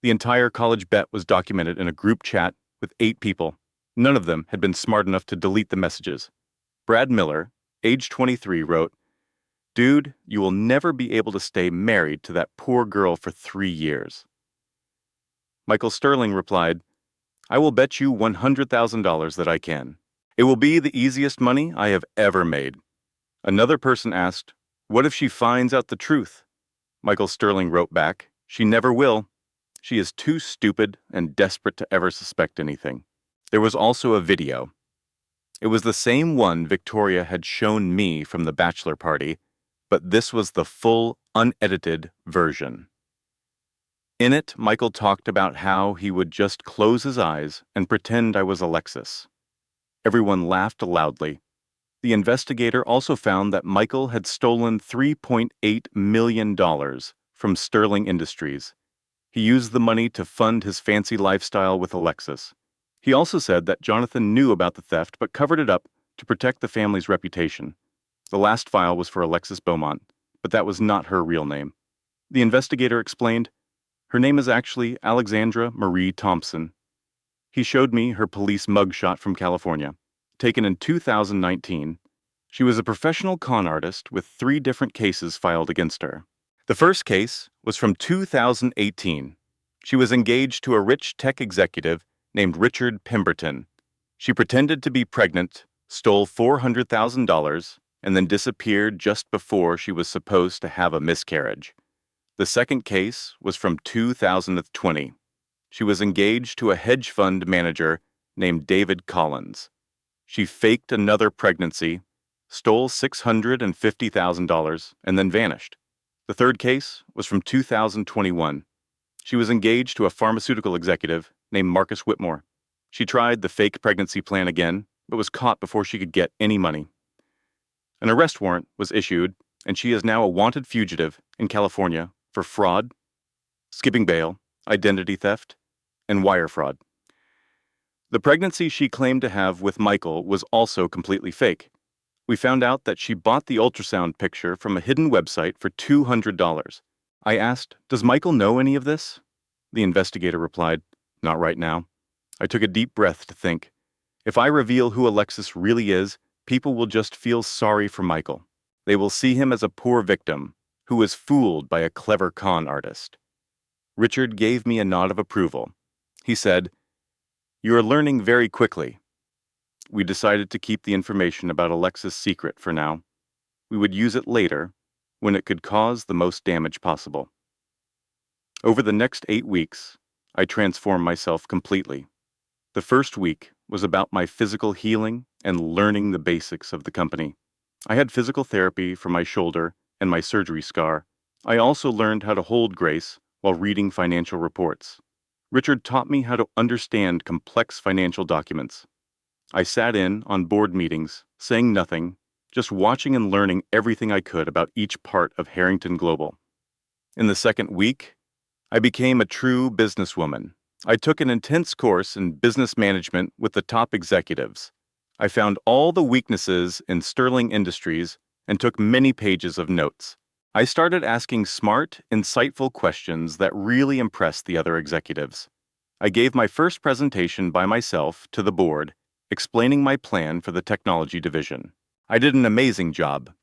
The entire college bet was documented in a group chat with 8 people. None of them had been smart enough to delete the messages. Brad Miller, age 23, wrote, Dude, you will never be able to stay married to that poor girl for 3 years. Michael Sterling replied, I will bet you $100,000 that I can. It will be the easiest money I have ever made. Another person asked, What if she finds out the truth? Michael Sterling wrote back, She never will. She is too stupid and desperate to ever suspect anything. There was also a video. It was the same one Victoria had shown me from the bachelor party, but this was the full, unedited version. In it, Michael talked about how he would just close his eyes and pretend I was Alexis. Everyone laughed loudly. The investigator also found that Michael had stolen $3.8 million from Sterling Industries. He used the money to fund his fancy lifestyle with Alexis. He also said that Jonathan knew about the theft but covered it up to protect the family's reputation. The last file was for Alexis Beaumont, but that was not her real name. The investigator explained, "Her name is actually Alexandra Marie Thompson." He showed me her police mugshot from California, taken in 2019. She was a professional con artist with 3 different cases filed against her. The first case was from 2018. She was engaged to a rich tech executive named Richard Pemberton. She pretended to be pregnant, stole $400,000, and then disappeared just before she was supposed to have a miscarriage. The second case was from 2020. She was engaged to a hedge fund manager named David Collins. She faked another pregnancy, stole $650,000, and then vanished. The third case was from 2021. She was engaged to a pharmaceutical executive named Marcus Whitmore. She tried the fake pregnancy plan again, but was caught before she could get any money. An arrest warrant was issued, and she is now a wanted fugitive in California for fraud, skipping bail, identity theft, and wire fraud. The pregnancy she claimed to have with Michael was also completely fake. We found out that she bought the ultrasound picture from a hidden website for $200. I asked, "Does Michael know any of this?" The investigator replied, "Not right now." I took a deep breath to think, if I reveal who Alexis really is, people will just feel sorry for Michael. They will see him as a poor victim who was fooled by a clever con artist. Richard gave me a nod of approval. He said, "You are learning very quickly." We decided to keep the information about Alexis secret for now. We would use it later, when it could cause the most damage possible. Over the next 8 weeks, I transformed myself completely. The first week was about my physical healing and learning the basics of the company. I had physical therapy for my shoulder and my surgery scar. I also learned how to hold grace while reading financial reports. Richard taught me how to understand complex financial documents. I sat in on board meetings, saying nothing, just watching and learning everything I could about each part of Harrington Global. In the second week, I became a true businesswoman. I took an intense course in business management with the top executives. I found all the weaknesses in Sterling Industries and took many pages of notes. I started asking smart, insightful questions that really impressed the other executives. I gave my first presentation by myself to the board, explaining my plan for the technology division. I did an amazing job.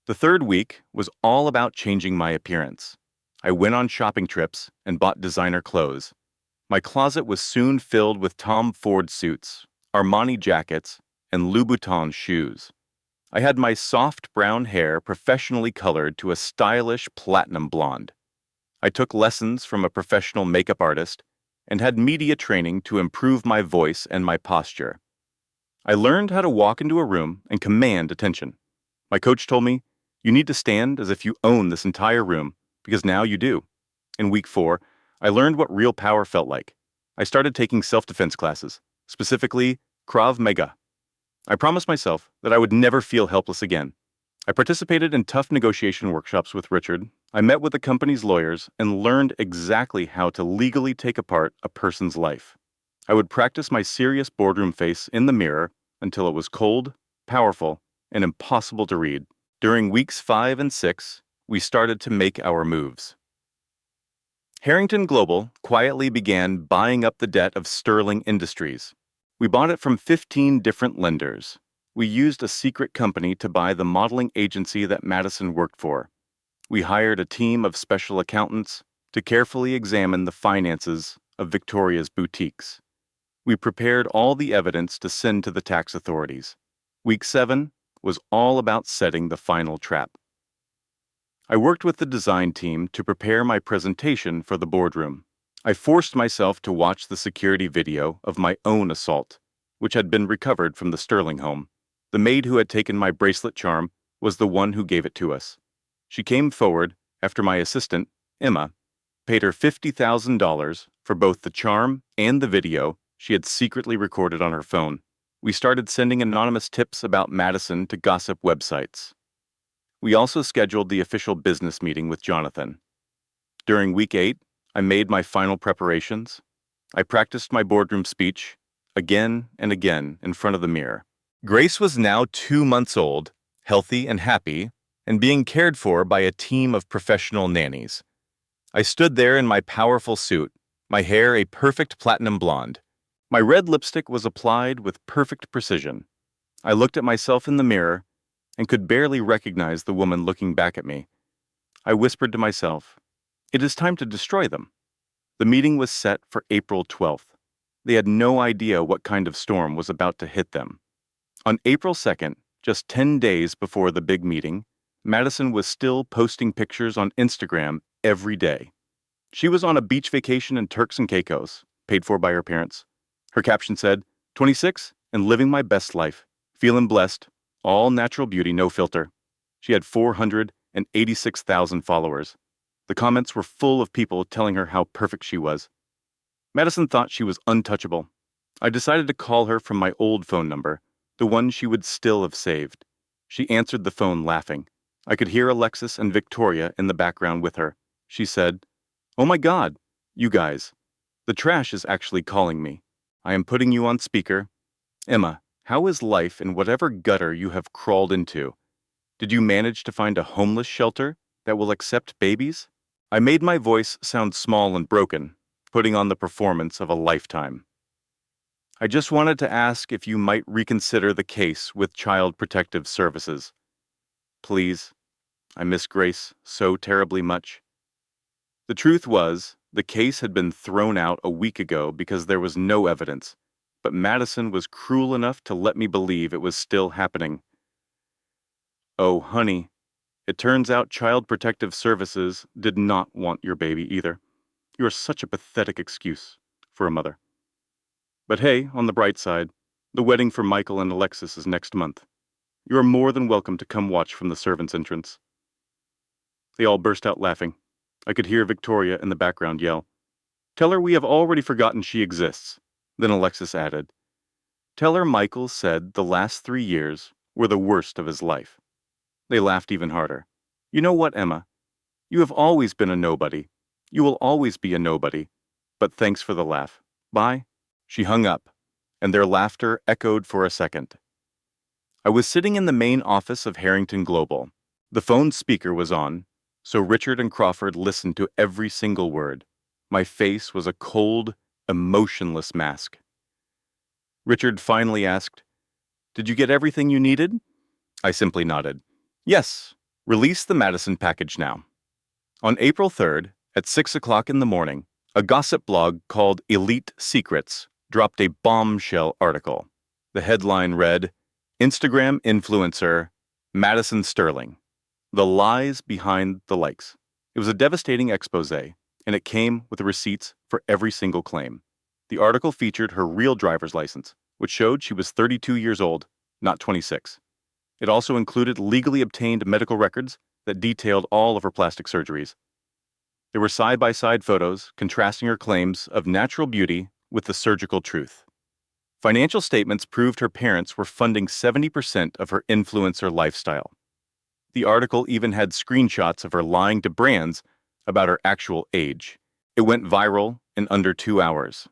The third week was all about changing my appearance. I went on shopping trips and bought designer clothes. My closet was soon filled with Tom Ford suits, Armani jackets, and Louboutin shoes. I had my soft brown hair professionally colored to a stylish platinum blonde. I took lessons from a professional makeup artist and had media training to improve my voice and my posture. I learned how to walk into a room and command attention. My coach told me, "You need to stand as if you own this entire room, because now you do." In week 4, I learned what real power felt like. I started taking self-defense classes, specifically Krav Maga. I promised myself that I would never feel helpless again. I participated in tough negotiation workshops with Richard. I met with the company's lawyers and learned exactly how to legally take apart a person's life. I would practice my serious boardroom face in the mirror until it was cold, powerful, and impossible to read. During weeks 5 and 6, we started to make our moves. Harrington Global quietly began buying up the debt of Sterling Industries. We bought it from 15 different lenders. We used a secret company to buy the modeling agency that Madison worked for. We hired a team of special accountants to carefully examine the finances of Victoria's boutiques. We prepared all the evidence to send to the tax authorities. Week 7 was all about setting the final trap. I worked with the design team to prepare my presentation for the boardroom. I forced myself to watch the security video of my own assault, which had been recovered from the Sterling home. The maid who had taken my bracelet charm was the one who gave it to us. She came forward after my assistant, Emma, paid her $50,000 for both the charm and the video she had secretly recorded on her phone. We started sending anonymous tips about Madison to gossip websites. We also scheduled the official business meeting with Jonathan. During week 8, I made my final preparations. I practiced my boardroom speech again and again in front of the mirror. Grace was now 2 months old, healthy and happy, and being cared for by a team of professional nannies. I stood there in my powerful suit, my hair a perfect platinum blonde. My red lipstick was applied with perfect precision. I looked at myself in the mirror and could barely recognize the woman looking back at me. I whispered to myself, "It is time to destroy them." The meeting was set for April 12th. They had no idea what kind of storm was about to hit them. On April 2nd, just 10 days before the big meeting, Madison was still posting pictures on Instagram every day. She was on a beach vacation in Turks and Caicos, paid for by her parents. Her caption said, 26 and living my best life, feeling blessed, all natural beauty, no filter. She had 486,000 followers. The comments were full of people telling her how perfect she was. Madison thought she was untouchable. I decided to call her from my old phone number, the one she would still have saved. She answered the phone laughing. I could hear Alexis and Victoria in the background with her. She said, "Oh my God, you guys. The trash is actually calling me. I am putting you on speaker. Emma, how is life in whatever gutter you have crawled into? Did you manage to find a homeless shelter that will accept babies?" I made my voice sound small and broken, putting on the performance of a lifetime. "I just wanted to ask if you might reconsider the case with Child Protective Services. Please, I miss Grace so terribly much." The truth was, the case had been thrown out a week ago because there was no evidence, but Madison was cruel enough to let me believe it was still happening. "Oh, honey, it turns out Child Protective Services did not want your baby either. You are such a pathetic excuse for a mother. But hey, on the bright side, the wedding for Michael and Alexis is next month. You are more than welcome to come watch from the servants' entrance." They all burst out laughing. I could hear Victoria in the background yell, "Tell her we have already forgotten she exists." Then Alexis added, "Tell her Michael said the last 3 years were the worst of his life." They laughed even harder. "You know what, Emma? You have always been a nobody. You will always be a nobody. But thanks for the laugh. Bye." She hung up, and their laughter echoed for a second. I was sitting in the main office of Harrington Global. The phone speaker was on, so Richard and Crawford listened to every single word. My face was a cold, emotionless mask. Richard finally asked, "Did you get everything you needed?" I simply nodded. "Yes, release the Madison package now." On April 3rd, at 6 o'clock in the morning, a gossip blog called Elite Secrets dropped a bombshell article. The headline read, "Instagram influencer Madison Sterling. The lies behind the likes." It was a devastating expose, and it came with receipts for every single claim. The article featured her real driver's license, which showed she was 32 years old, not 26. It also included legally obtained medical records that detailed all of her plastic surgeries. There were side-by-side photos contrasting her claims of natural beauty with the surgical truth. Financial statements proved her parents were funding 70% of her influencer lifestyle. The article even had screenshots of her lying to brands about her actual age. It went viral in under 2 hours.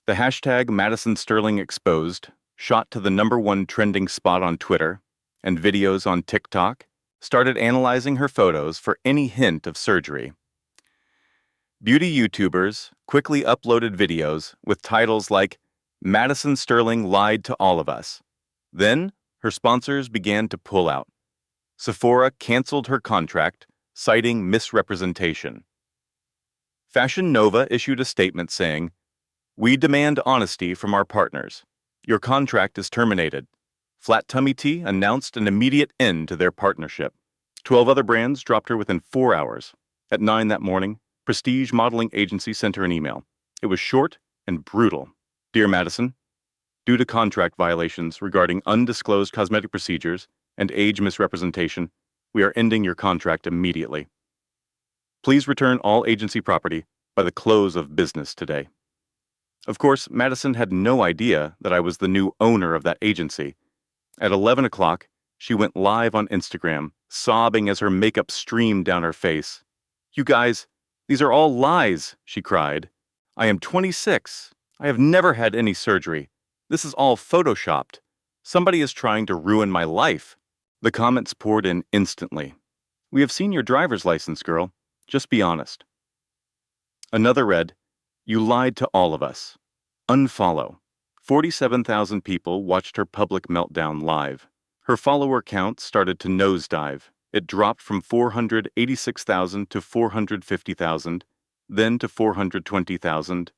The hashtag Madison Sterling Exposed shot to the #1 trending spot on Twitter, and videos on TikTok started analyzing her photos for any hint of surgery. Beauty YouTubers quickly uploaded videos with titles like, "Madison Sterling lied to all of us." Then, her sponsors began to pull out. Sephora canceled her contract, citing misrepresentation. Fashion Nova issued a statement saying, "We demand honesty from our partners. Your contract is terminated." Flat Tummy Tea announced an immediate end to their partnership. 12 other brands dropped her within 4 hours. At 9 that morning, prestige modeling agency sent her an email. It was short and brutal. Dear Madison, due to contract violations regarding undisclosed cosmetic procedures and age misrepresentation, we are ending your contract immediately. Please return all agency property by the close of business today. Of course, Madison had no idea that I was the new owner of that agency. At 11 o'clock, she went live on Instagram, sobbing as her makeup streamed down her face. You guys, these are all lies, she cried. I am 26. I have never had any surgery. This is all photoshopped. Somebody is trying to ruin my life. The comments poured in instantly. We have seen your driver's license, girl. Just be honest. Another read, you lied to all of us. Unfollow. 47,000 people watched her public meltdown live. Her follower count started to nosedive. It dropped from 486,000 to 450,000, then to 420,000,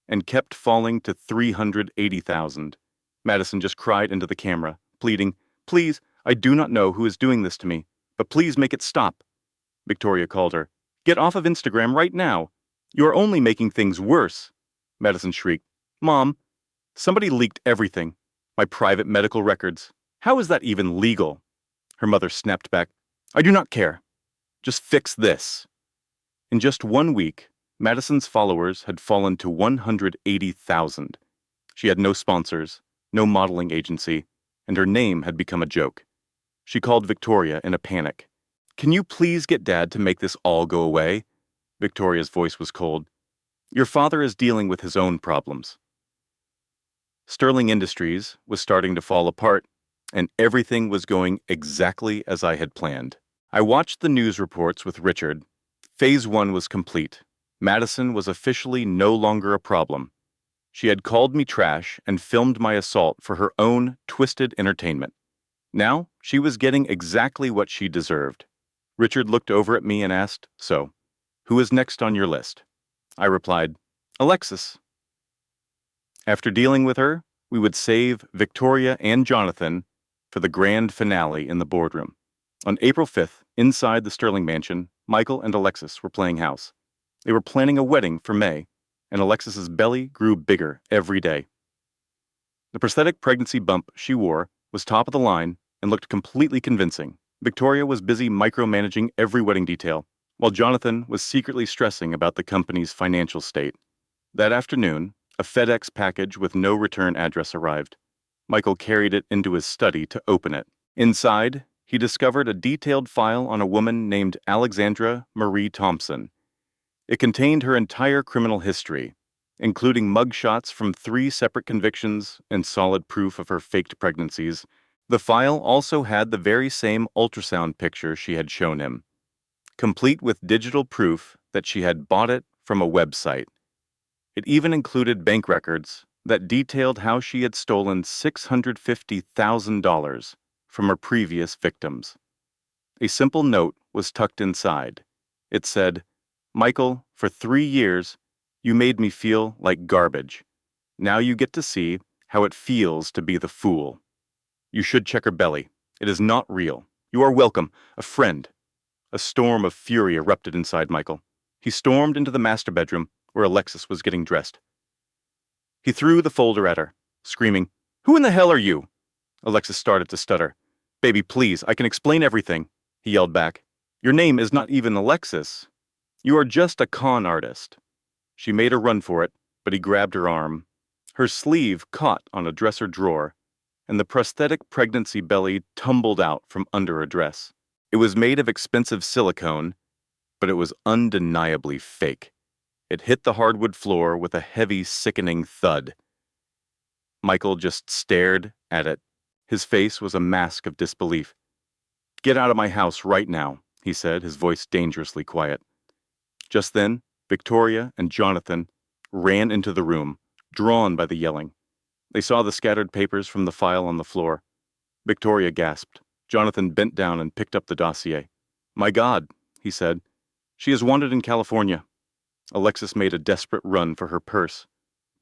and kept falling to 380,000. Madison just cried into the camera, pleading, Please, I do not know who is doing this to me, but please make it stop. Victoria called her. Get off of Instagram right now. You are only making things worse. Madison shrieked. Mom, somebody leaked everything. My private medical records. How is that even legal? Her mother snapped back. I do not care. Just fix this. In just 1 week, Madison's followers had fallen to 180,000. She had no sponsors, no modeling agency, and her name had become a joke. She called Victoria in a panic. Can you please get Dad to make this all go away? Victoria's voice was cold. Your father is dealing with his own problems. Sterling Industries was starting to fall apart, and everything was going exactly as I had planned. I watched the news reports with Richard. Phase 1 was complete. Madison was officially no longer a problem. She had called me trash and filmed my assault for her own twisted entertainment. Now, she was getting exactly what she deserved. Richard looked over at me and asked, So, who is next on your list? I replied, Alexis. After dealing with her, we would save Victoria and Jonathan for the grand finale in the boardroom. On April 5th, inside the Sterling mansion, Michael and Alexis were playing house. They were planning a wedding for May, and Alexis's belly grew bigger every day. The prosthetic pregnancy bump she wore was top of the line and looked completely convincing. Victoria was busy micromanaging every wedding detail, while Jonathan was secretly stressing about the company's financial state. That afternoon, a FedEx package with no return address arrived. Michael carried it into his study to open it. Inside, he discovered a detailed file on a woman named Alexandra Marie Thompson. It contained her entire criminal history, including mugshots from 3 separate convictions and solid proof of her faked pregnancies. The file also had the very same ultrasound picture she had shown him, complete with digital proof that she had bought it from a website. It even included bank records that detailed how she had stolen $650,000 from her previous victims. A simple note was tucked inside. It said, Michael, for 3 years, you made me feel like garbage. Now you get to see how it feels to be the fool. You should check her belly. It is not real. You are welcome, a friend. A storm of fury erupted inside Michael. He stormed into the master bedroom where Alexis was getting dressed. He threw the folder at her, screaming, Who in the hell are you? Alexis started to stutter. Baby, please, I can explain everything, he yelled back. Your name is not even Alexis. You are just a con artist. She made a run for it, but he grabbed her arm. Her sleeve caught on a dresser drawer, and the prosthetic pregnancy belly tumbled out from under her dress. It was made of expensive silicone, but it was undeniably fake. It hit the hardwood floor with a heavy, sickening thud. Michael just stared at it. His face was a mask of disbelief. Get out of my house right now, he said, his voice dangerously quiet. Just then, Victoria and Jonathan ran into the room, drawn by the yelling. They saw the scattered papers from the file on the floor. Victoria gasped. Jonathan bent down and picked up the dossier. My God, he said. She is wanted in California. Alexis made a desperate run for her purse,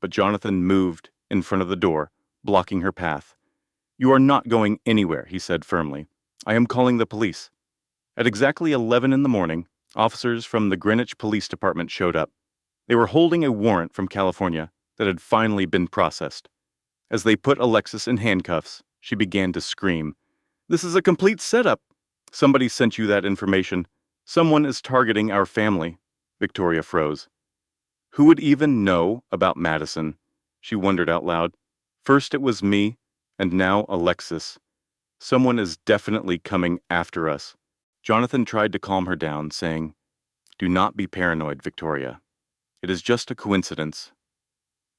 but Jonathan moved in front of the door, blocking her path. You are not going anywhere, he said firmly. I am calling the police. At exactly 11 in the morning, Officers from the Greenwich Police Department showed up. They were holding a warrant from California that had finally been processed. As they put Alexis in handcuffs, she began to scream. "This is a complete setup. Somebody sent you that information. Someone is targeting our family." Victoria froze. Who would even know about Madison? She wondered out loud. First it was me, and now Alexis. Someone is definitely coming after us. Jonathan tried to calm her down, saying, "Do not be paranoid, Victoria. It is just a coincidence."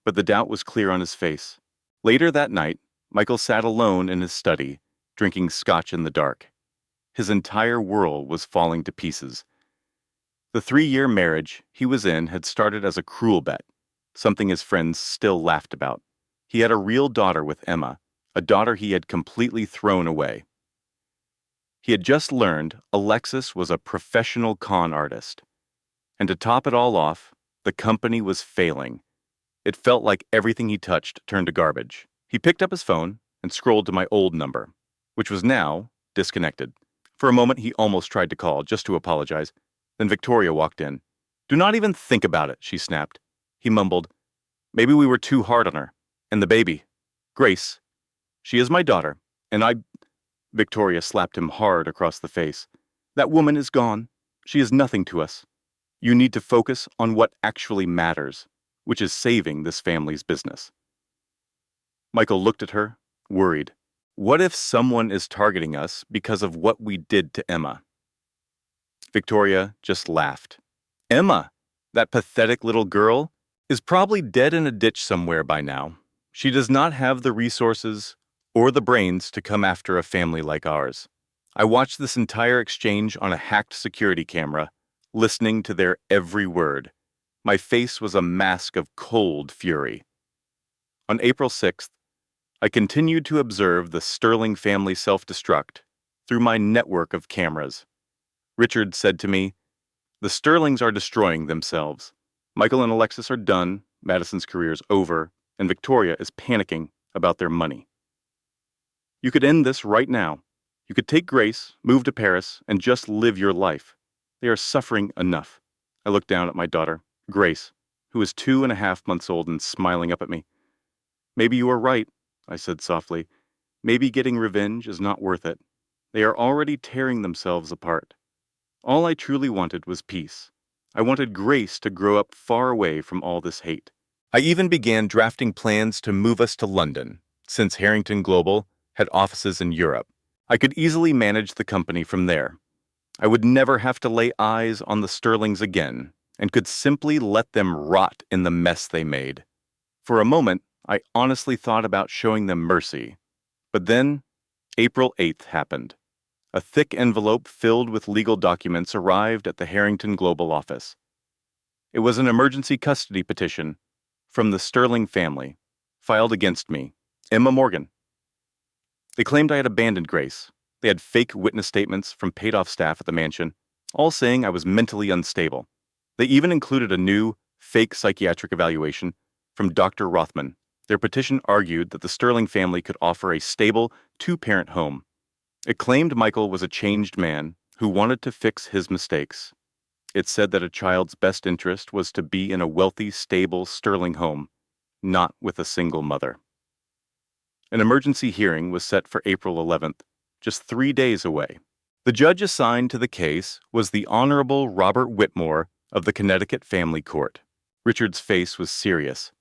But the doubt was clear on his face. Later that night, Michael sat alone in his study, drinking scotch in the dark. His entire world was falling to pieces. The 3-year marriage he was in had started as a cruel bet, something his friends still laughed about. He had a real daughter with Emma, a daughter he had completely thrown away. He had just learned Alexis was a professional con artist. And to top it all off, the company was failing. It felt like everything he touched turned to garbage. He picked up his phone and scrolled to my old number, which was now disconnected. For a moment, he almost tried to call, just to apologize. Then Victoria walked in. "Do not even think about it," she snapped. He mumbled, "Maybe we were too hard on her. And the baby. Grace. She is my daughter, and I—" Victoria slapped him hard across the face. "That woman is gone. She is nothing to us. You need to focus on what actually matters, which is saving this family's business." Michael looked at her, worried. What if someone is targeting us because of what we did to Emma? Victoria just laughed. "Emma, that pathetic little girl, is probably dead in a ditch somewhere by now. She does not have the resources or the brains to come after a family like ours. I watched this entire exchange on a hacked security camera, listening to their every word. My face was a mask of cold fury." On April 6th, I continued to observe the Sterling family self-destruct through my network of cameras. Richard said to me, "The Sterlings are destroying themselves. Michael and Alexis are done, Madison's career is over, and Victoria is panicking about their money. You could end this right now. You could take Grace, move to Paris, and just live your life. They are suffering enough." I looked down at my daughter, Grace, who was 2.5 months old and smiling up at me. "Maybe you are right," I said softly. "Maybe getting revenge is not worth it. They are already tearing themselves apart. All I truly wanted was peace. I wanted Grace to grow up far away from all this hate." I even began drafting plans to move us to London, since Harrington Global had offices in Europe. I could easily manage the company from there. I would never have to lay eyes on the Sterlings again, and could simply let them rot in the mess they made. For a moment, I honestly thought about showing them mercy. But then, April 8th happened. A thick envelope filled with legal documents arrived at the Harrington Global office. It was an emergency custody petition from the Sterling family, filed against me, Emma Morgan. They claimed I had abandoned Grace. They had fake witness statements from paid-off staff at the mansion, all saying I was mentally unstable. They even included a new, fake psychiatric evaluation from Dr. Rothman. Their petition argued that the Sterling family could offer a stable, 2-parent home. It claimed Michael was a changed man who wanted to fix his mistakes. It said that a child's best interest was to be in a wealthy, stable Sterling home, not with a single mother. An emergency hearing was set for April 11th, just 3 days away. The judge assigned to the case was the Honorable Robert Whitmore of the Connecticut Family Court. Richard's face was serious.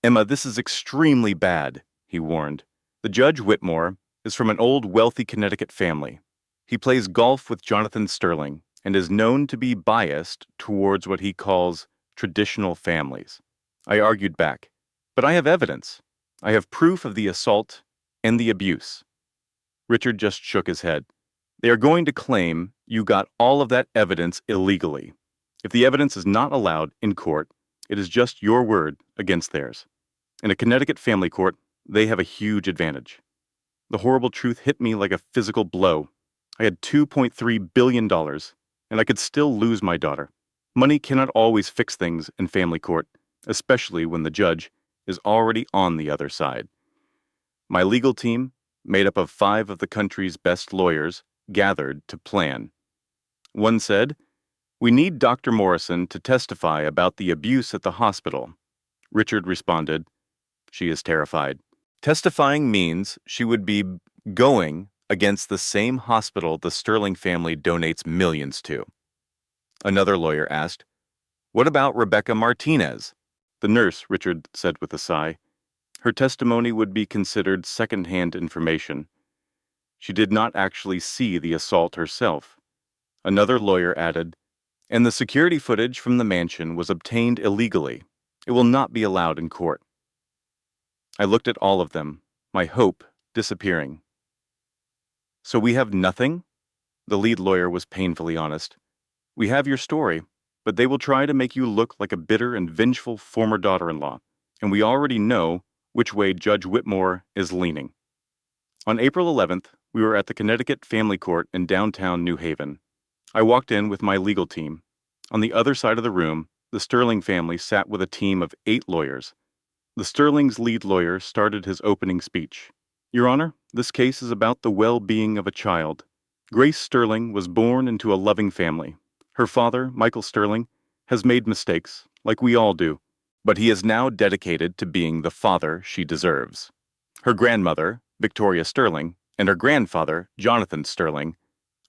"Emma, this is extremely bad," he warned. "The Judge Whitmore is from an old wealthy Connecticut family. He plays golf with Jonathan Sterling and is known to be biased towards what he calls traditional families." I argued back, "But I have evidence. I have proof of the assault and the abuse." Richard just shook his head. "They are going to claim you got all of that evidence illegally. If the evidence is not allowed in court, it is just your word against theirs. In a Connecticut family court, they have a huge advantage." The horrible truth hit me like a physical blow. I had $2.3 billion, and I could still lose my daughter. Money cannot always fix things in family court, especially when the judge is already on the other side. My legal team, made up of 5 of the country's best lawyers, gathered to plan. One said, We need Dr. Morrison to testify about the abuse at the hospital. Richard responded, "She is terrified." Testifying means she would be going against the same hospital the Sterling family donates millions to. Another lawyer asked, "What about Rebecca Martinez?" "The nurse," Richard said with a sigh. "Her testimony would be considered second-hand information. She did not actually see the assault herself." Another lawyer added, "And the security footage from the mansion was obtained illegally. It will not be allowed in court." I looked at all of them, my hope disappearing. "So we have nothing?" The lead lawyer was painfully honest. "We have your story, but they will try to make you look like a bitter and vengeful former daughter-in-law, and we already know which way Judge Whitmore is leaning." On April 11th, we were at the Connecticut Family Court in downtown New Haven. I walked in with my legal team. On the other side of the room, the Sterling family sat with a team of 8 lawyers. The Sterling's lead lawyer started his opening speech. "Your Honor, this case is about the well-being of a child. Grace Sterling was born into a loving family. Her father, Michael Sterling, has made mistakes, like we all do, but he is now dedicated to being the father she deserves. Her grandmother, Victoria Sterling, and her grandfather, Jonathan Sterling,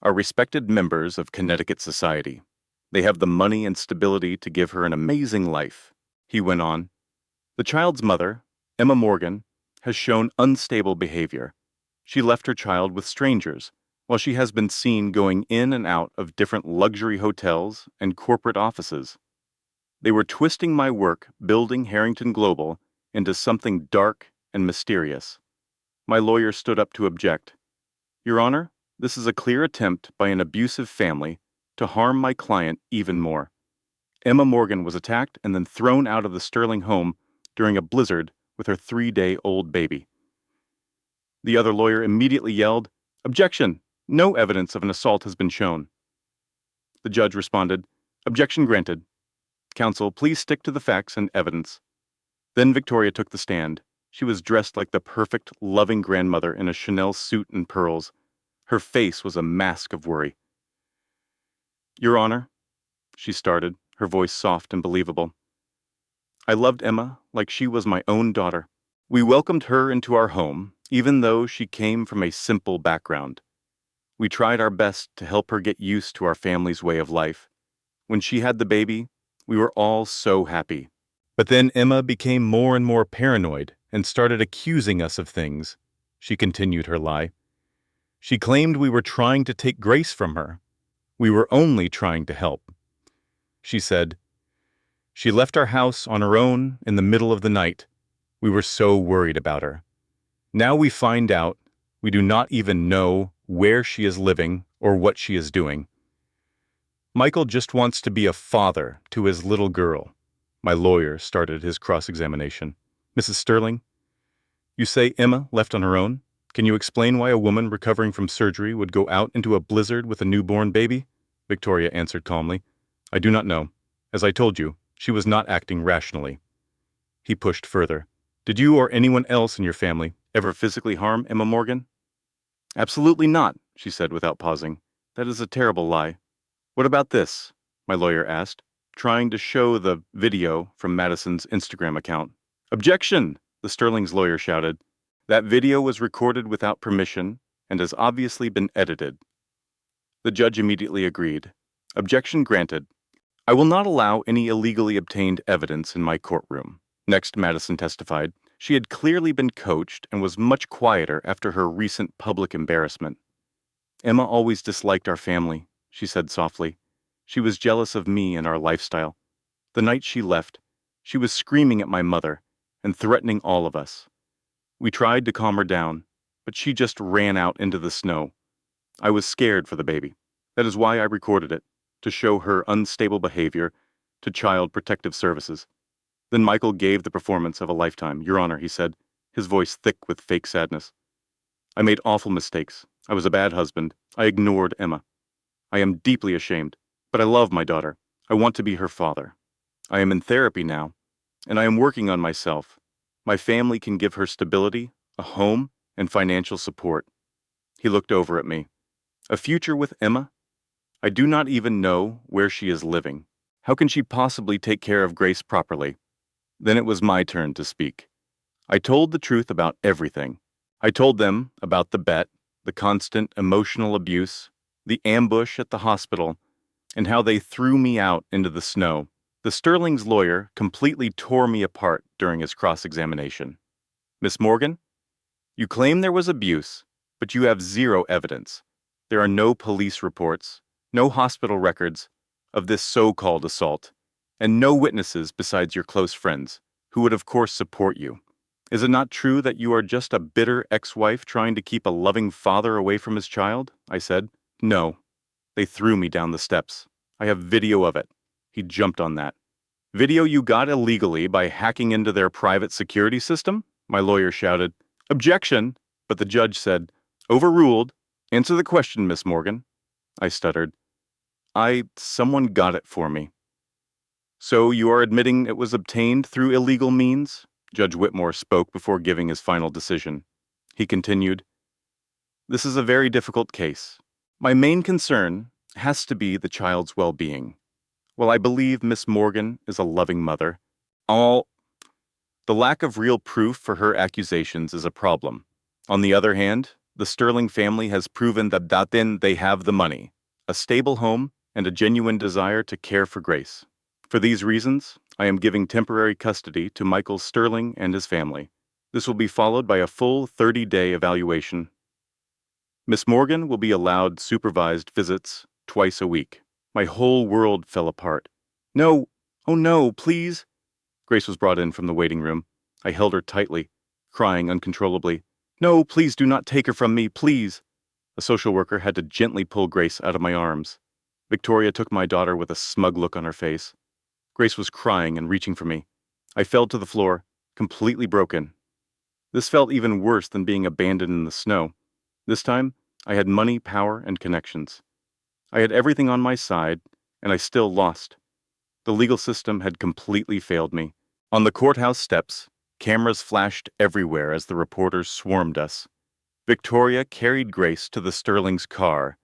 are respected members of Connecticut society. They have the money and stability to give her an amazing life." He went on, "The child's mother, Emma Morgan, has shown unstable behavior. She left her child with strangers, while she has been seen going in and out of different luxury hotels and corporate offices. They were twisting my work building Harrington Global into something dark and mysterious." My lawyer stood up to object. "Your Honor, this is a clear attempt by an abusive family to harm my client even more. Emma Morgan was attacked and then thrown out of the Sterling home during a blizzard with her 3-day-old baby." The other lawyer immediately yelled, "Objection! No evidence of an assault has been shown." The judge responded, "Objection granted. Counsel, please stick to the facts and evidence." Then Victoria took the stand. She was dressed like the perfect, loving grandmother in a Chanel suit and pearls. Her face was a mask of worry. "Your Honor," she started, her voice soft and believable, "I loved Emma like she was my own daughter. We welcomed her into our home, even though she came from a simple background. We tried our best to help her get used to our family's way of life. When she had the baby, we were all so happy. But then Emma became more and more paranoid and started accusing us of things." She continued her lie. "She claimed we were trying to take Grace from her. We were only trying to help. She said, 'She left our house on her own in the middle of the night. We were so worried about her. Now we find out we do not even know where she is living or what she is doing. Michael just wants to be a father to his little girl." My lawyer started his cross-examination. "Mrs. Sterling, you say Emma left on her own? Can you explain why a woman recovering from surgery would go out into a blizzard with a newborn baby?" Victoria answered calmly, "I do not know. As I told you, she was not acting rationally." He pushed further. "Did you or anyone else in your family ever physically harm Emma Morgan?" "Absolutely not," she said without pausing. "That is a terrible lie." "What about this?" my lawyer asked, trying to show the video from Madison's Instagram account. "Objection!" the Sterling's lawyer shouted. "That video was recorded without permission and has obviously been edited." The judge immediately agreed. "Objection granted. I will not allow any illegally obtained evidence in my courtroom." Next, Madison testified. She had clearly been coached and was much quieter after her recent public embarrassment. "Emma always disliked our family," she said softly. "She was jealous of me and our lifestyle. The night she left, she was screaming at my mother and threatening all of us. We tried to calm her down, but she just ran out into the snow. I was scared for the baby. That is why I recorded it, to show her unstable behavior to Child Protective Services." Then Michael gave the performance of a lifetime. "Your Honor," he said, his voice thick with fake sadness. "I made awful mistakes. I was a bad husband. I ignored Emma. I am deeply ashamed, but I love my daughter. I want to be her father. I am in therapy now, and I am working on myself. My family can give her stability, a home, and financial support." He looked over at me. "A future with Emma? I do not even know where she is living. How can she possibly take care of Grace properly? Then it was my turn to speak. I told the truth about everything. I told them about the bet, the constant emotional abuse, the ambush at the hospital, and how they threw me out into the snow. The Sterling's lawyer completely tore me apart during his cross-examination. Miss Morgan, you claim there was abuse, but you have zero evidence. There are no police reports, no hospital records of this so-called assault, and no witnesses besides your close friends, who would of course support you. Is it not true that you are just a bitter ex-wife trying to keep a loving father away from his child? I said. No. They threw me down the steps. I have video of it. He jumped on that. Video you got illegally by hacking into their private security system? My lawyer shouted. Objection! But the judge said, overruled. Answer the question, Miss Morgan. I stuttered. Someone got it for me. So you are admitting it was obtained through illegal means? Judge Whitmore spoke before giving his final decision. He continued, this is a very difficult case. My main concern has to be the child's well-being. While I believe Miss Morgan is a loving mother, the lack of real proof for her accusations is a problem. On the other hand, the Sterling family has proven that they have the money, a stable home, and a genuine desire to care for Grace. For these reasons, I am giving temporary custody to Michael Sterling and his family. This will be followed by a full 30-day evaluation. Miss Morgan will be allowed supervised visits twice a week. My whole world fell apart. No, oh no, please. Grace was brought in from the waiting room. I held her tightly, crying uncontrollably. No, please do not take her from me, please. A social worker had to gently pull Grace out of my arms. Victoria took my daughter with a smug look on her face. Grace was crying and reaching for me. I fell to the floor, completely broken. This felt even worse than being abandoned in the snow. This time, I had money, power, and connections. I had everything on my side, and I still lost. The legal system had completely failed me. On the courthouse steps, cameras flashed everywhere as the reporters swarmed us. Victoria carried Grace to the Sterling's car,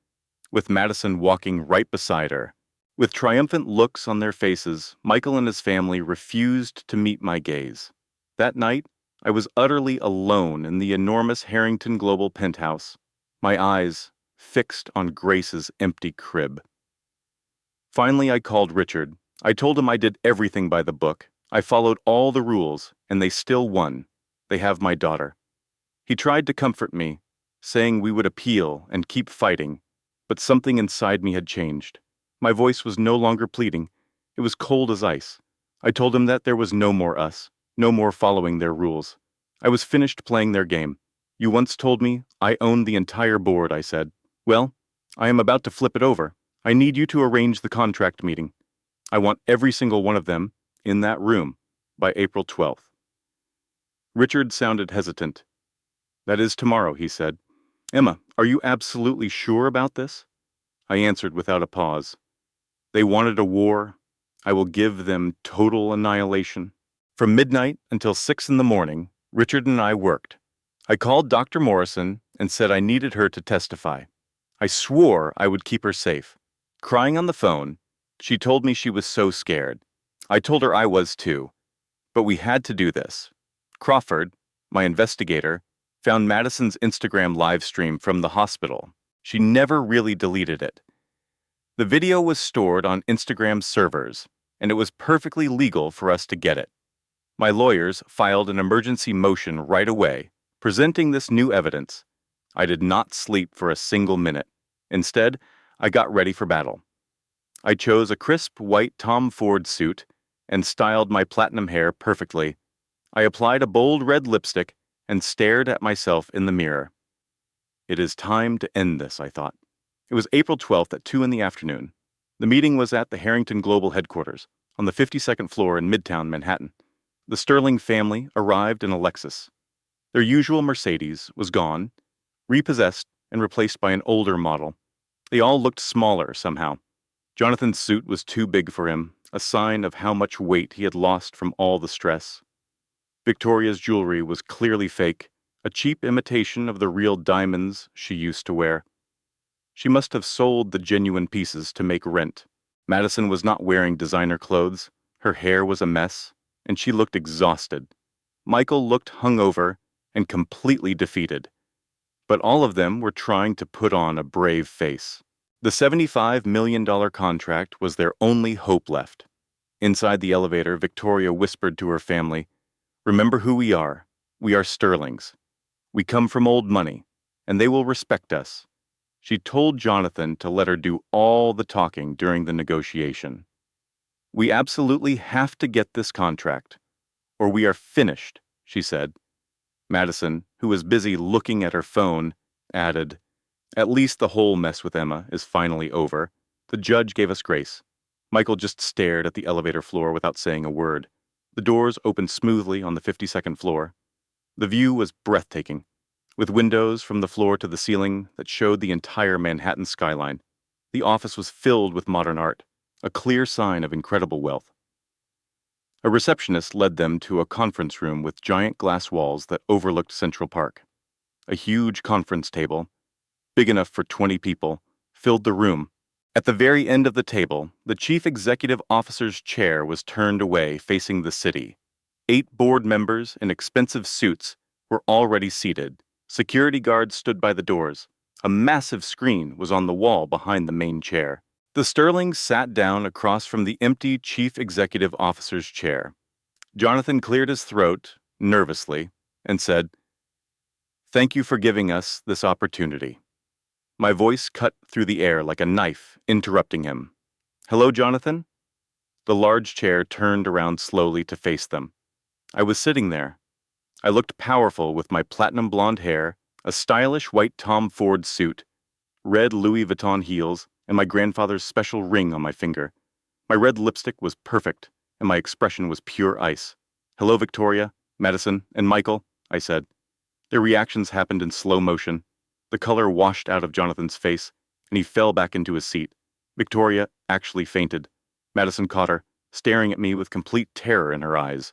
with Madison walking right beside her. With triumphant looks on their faces, Michael and his family refused to meet my gaze. That night, I was utterly alone in the enormous Harrington Global penthouse, my eyes fixed on Grace's empty crib. Finally, I called Richard. I told him I did everything by the book. I followed all the rules, and they still won. They have my daughter. He tried to comfort me, saying we would appeal and keep fighting, but something inside me had changed. My voice was no longer pleading. It was cold as ice. I told him that there was no more us, no more following their rules. I was finished playing their game. You once told me I owned the entire board, I said. Well, I am about to flip it over. I need you to arrange the contract meeting. I want every single one of them in that room by April 12th. Richard sounded hesitant. That is tomorrow, he said. Emma, are you absolutely sure about this? I answered without a pause. They wanted a war. I will give them total annihilation. From midnight until 6 in the morning, Richard and I worked. I called Dr. Morrison and said I needed her to testify. I swore I would keep her safe. Crying on the phone, she told me she was so scared. I told her I was too. But we had to do this. Crawford, my investigator, found Madison's Instagram live stream from the hospital. She never really deleted it. The video was stored on Instagram servers, and it was perfectly legal for us to get it. My lawyers filed an emergency motion right away, presenting this new evidence. I did not sleep for a single minute. Instead, I got ready for battle. I chose a crisp white Tom Ford suit and styled my platinum hair perfectly. I applied a bold red lipstick and stared at myself in the mirror. It is time to end this, I thought. It was April 12th at 2 in the afternoon. The meeting was at the Harrington Global headquarters on the 52nd floor in Midtown Manhattan. The Sterling family arrived in a Lexus. Their usual Mercedes was gone, repossessed and replaced by an older model. They all looked smaller somehow. Jonathan's suit was too big for him, a sign of how much weight he had lost from all the stress. Victoria's jewelry was clearly fake, a cheap imitation of the real diamonds she used to wear. She must have sold the genuine pieces to make rent. Madison was not wearing designer clothes, her hair was a mess, and she looked exhausted. Michael looked hungover and completely defeated. But all of them were trying to put on a brave face. The $75 million contract was their only hope left. Inside the elevator, Victoria whispered to her family, "Remember who we are. We are Sterlings. We come from old money, and they will respect us." She told Jonathan to let her do all the talking during the negotiation. "We absolutely have to get this contract, or we are finished," she said. Madison, who was busy looking at her phone, added, "At least the whole mess with Emma is finally over. The judge gave us grace." Michael just stared at the elevator floor without saying a word. The doors opened smoothly on the 52nd floor. The view was breathtaking, with windows from the floor to the ceiling that showed the entire Manhattan skyline. The office was filled with modern art, a clear sign of incredible wealth. A receptionist led them to a conference room with giant glass walls that overlooked Central Park. A huge conference table, big enough for 20 people, filled the room. At the very end of the table, the chief executive officer's chair was turned away facing the city. 8 board members in expensive suits were already seated. Security guards stood by the doors. A massive screen was on the wall behind the main chair. The Sterlings sat down across from the empty chief executive officer's chair. Jonathan cleared his throat, nervously, and said, "Thank you for giving us this opportunity." My voice cut through the air like a knife, interrupting him. "Hello, Jonathan?" The large chair turned around slowly to face them. I was sitting there. I looked powerful with my platinum blonde hair, a stylish white Tom Ford suit, red Louis Vuitton heels, and my grandfather's special ring on my finger. My red lipstick was perfect, and my expression was pure ice. "Hello, Victoria, Madison, and Michael," I said. Their reactions happened in slow motion. The color washed out of Jonathan's face, and he fell back into his seat. Victoria actually fainted. Madison caught her, staring at me with complete terror in her eyes.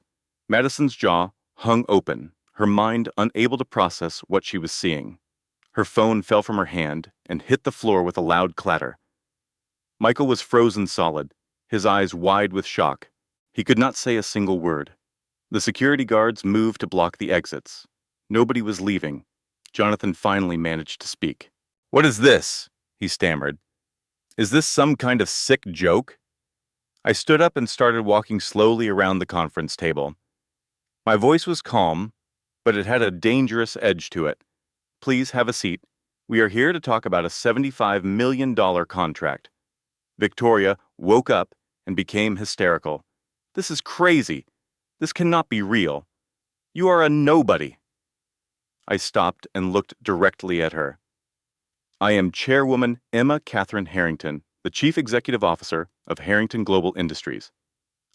Madison's jaw hung open, her mind unable to process what she was seeing. Her phone fell from her hand and hit the floor with a loud clatter. Michael was frozen solid, his eyes wide with shock. He could not say a single word. The security guards moved to block the exits. Nobody was leaving. Jonathan finally managed to speak. "What is this?" he stammered. "Is this some kind of sick joke?" I stood up and started walking slowly around the conference table. My voice was calm, but it had a dangerous edge to it. "Please have a seat. We are here to talk about a $75 million contract." Victoria woke up and became hysterical. "This is crazy. This cannot be real. You are a nobody." I stopped and looked directly at her. "I am Chairwoman Emma Catherine Harrington, the Chief Executive Officer of Harrington Global Industries.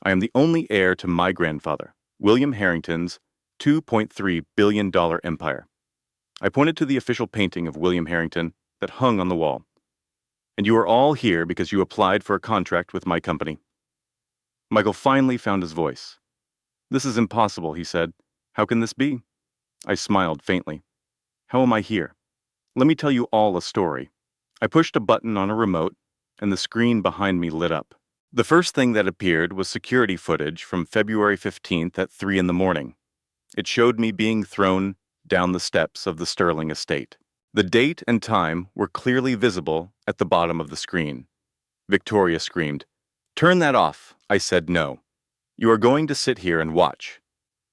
I am the only heir to my grandfather, William Harrington's $2.3 billion empire." I pointed to the official painting of William Harrington that hung on the wall. "And you are all here because you applied for a contract with my company." Michael finally found his voice. "This is impossible," he said. "How can this be?" I smiled faintly. "How am I here? Let me tell you all a story." I pushed a button on a remote, and the screen behind me lit up. The first thing that appeared was security footage from February 15th at 3 in the morning. It showed me being thrown down the steps of the Sterling estate. The date and time were clearly visible at the bottom of the screen. Victoria screamed, "Turn that off." I said no. "You are going to sit here and watch."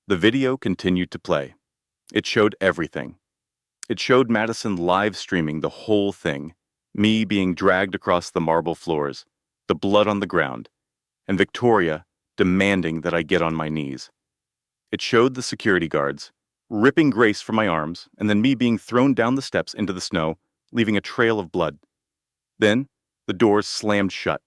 The video continued to play. It showed everything. It showed Madison live streaming the whole thing, me being dragged across the marble floors, the blood on the ground, and Victoria demanding that I get on my knees. It showed the security guards ripping Grace from my arms, and then me being thrown down the steps into the snow, leaving a trail of blood. Then, the doors slammed shut.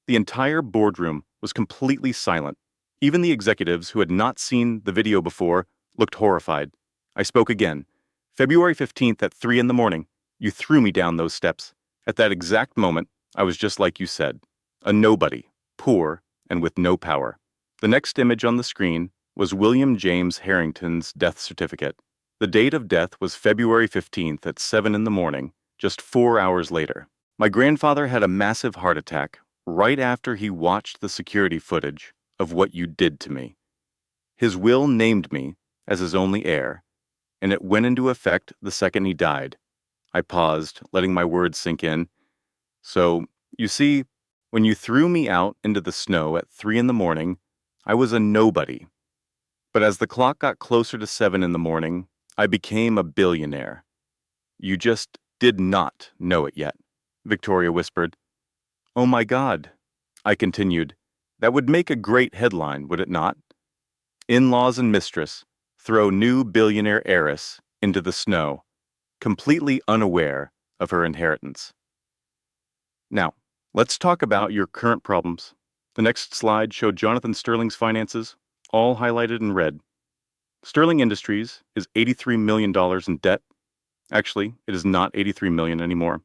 The entire boardroom was completely silent. Even the executives who had not seen the video before looked horrified. I spoke again. "February 15th at 3 in the morning, you threw me down those steps. At that exact moment, I was just like you said, a nobody, poor, and with no power." The next image on the screen was William James Harrington's death certificate. The date of death was February 15th at 7 in the morning, just 4 hours later. My grandfather had a massive heart attack right after he watched the security footage of what you did to me. His will named me as his only heir, and it went into effect the second he died. I paused, letting my words sink in. So, you see, when you threw me out into the snow at 3 in the morning, I was a nobody. But as the clock got closer to 7 in the morning, I became a billionaire. You just did not know it yet, Victoria whispered. Oh my God, I continued. That would make a great headline, would it not? In-laws and mistress throw new billionaire heiress into the snow, completely unaware of her inheritance. Now, let's talk about your current problems. The next slide showed Jonathan Sterling's finances, all highlighted in red. Sterling Industries is $83 million in debt. Actually, it is not $83 million anymore.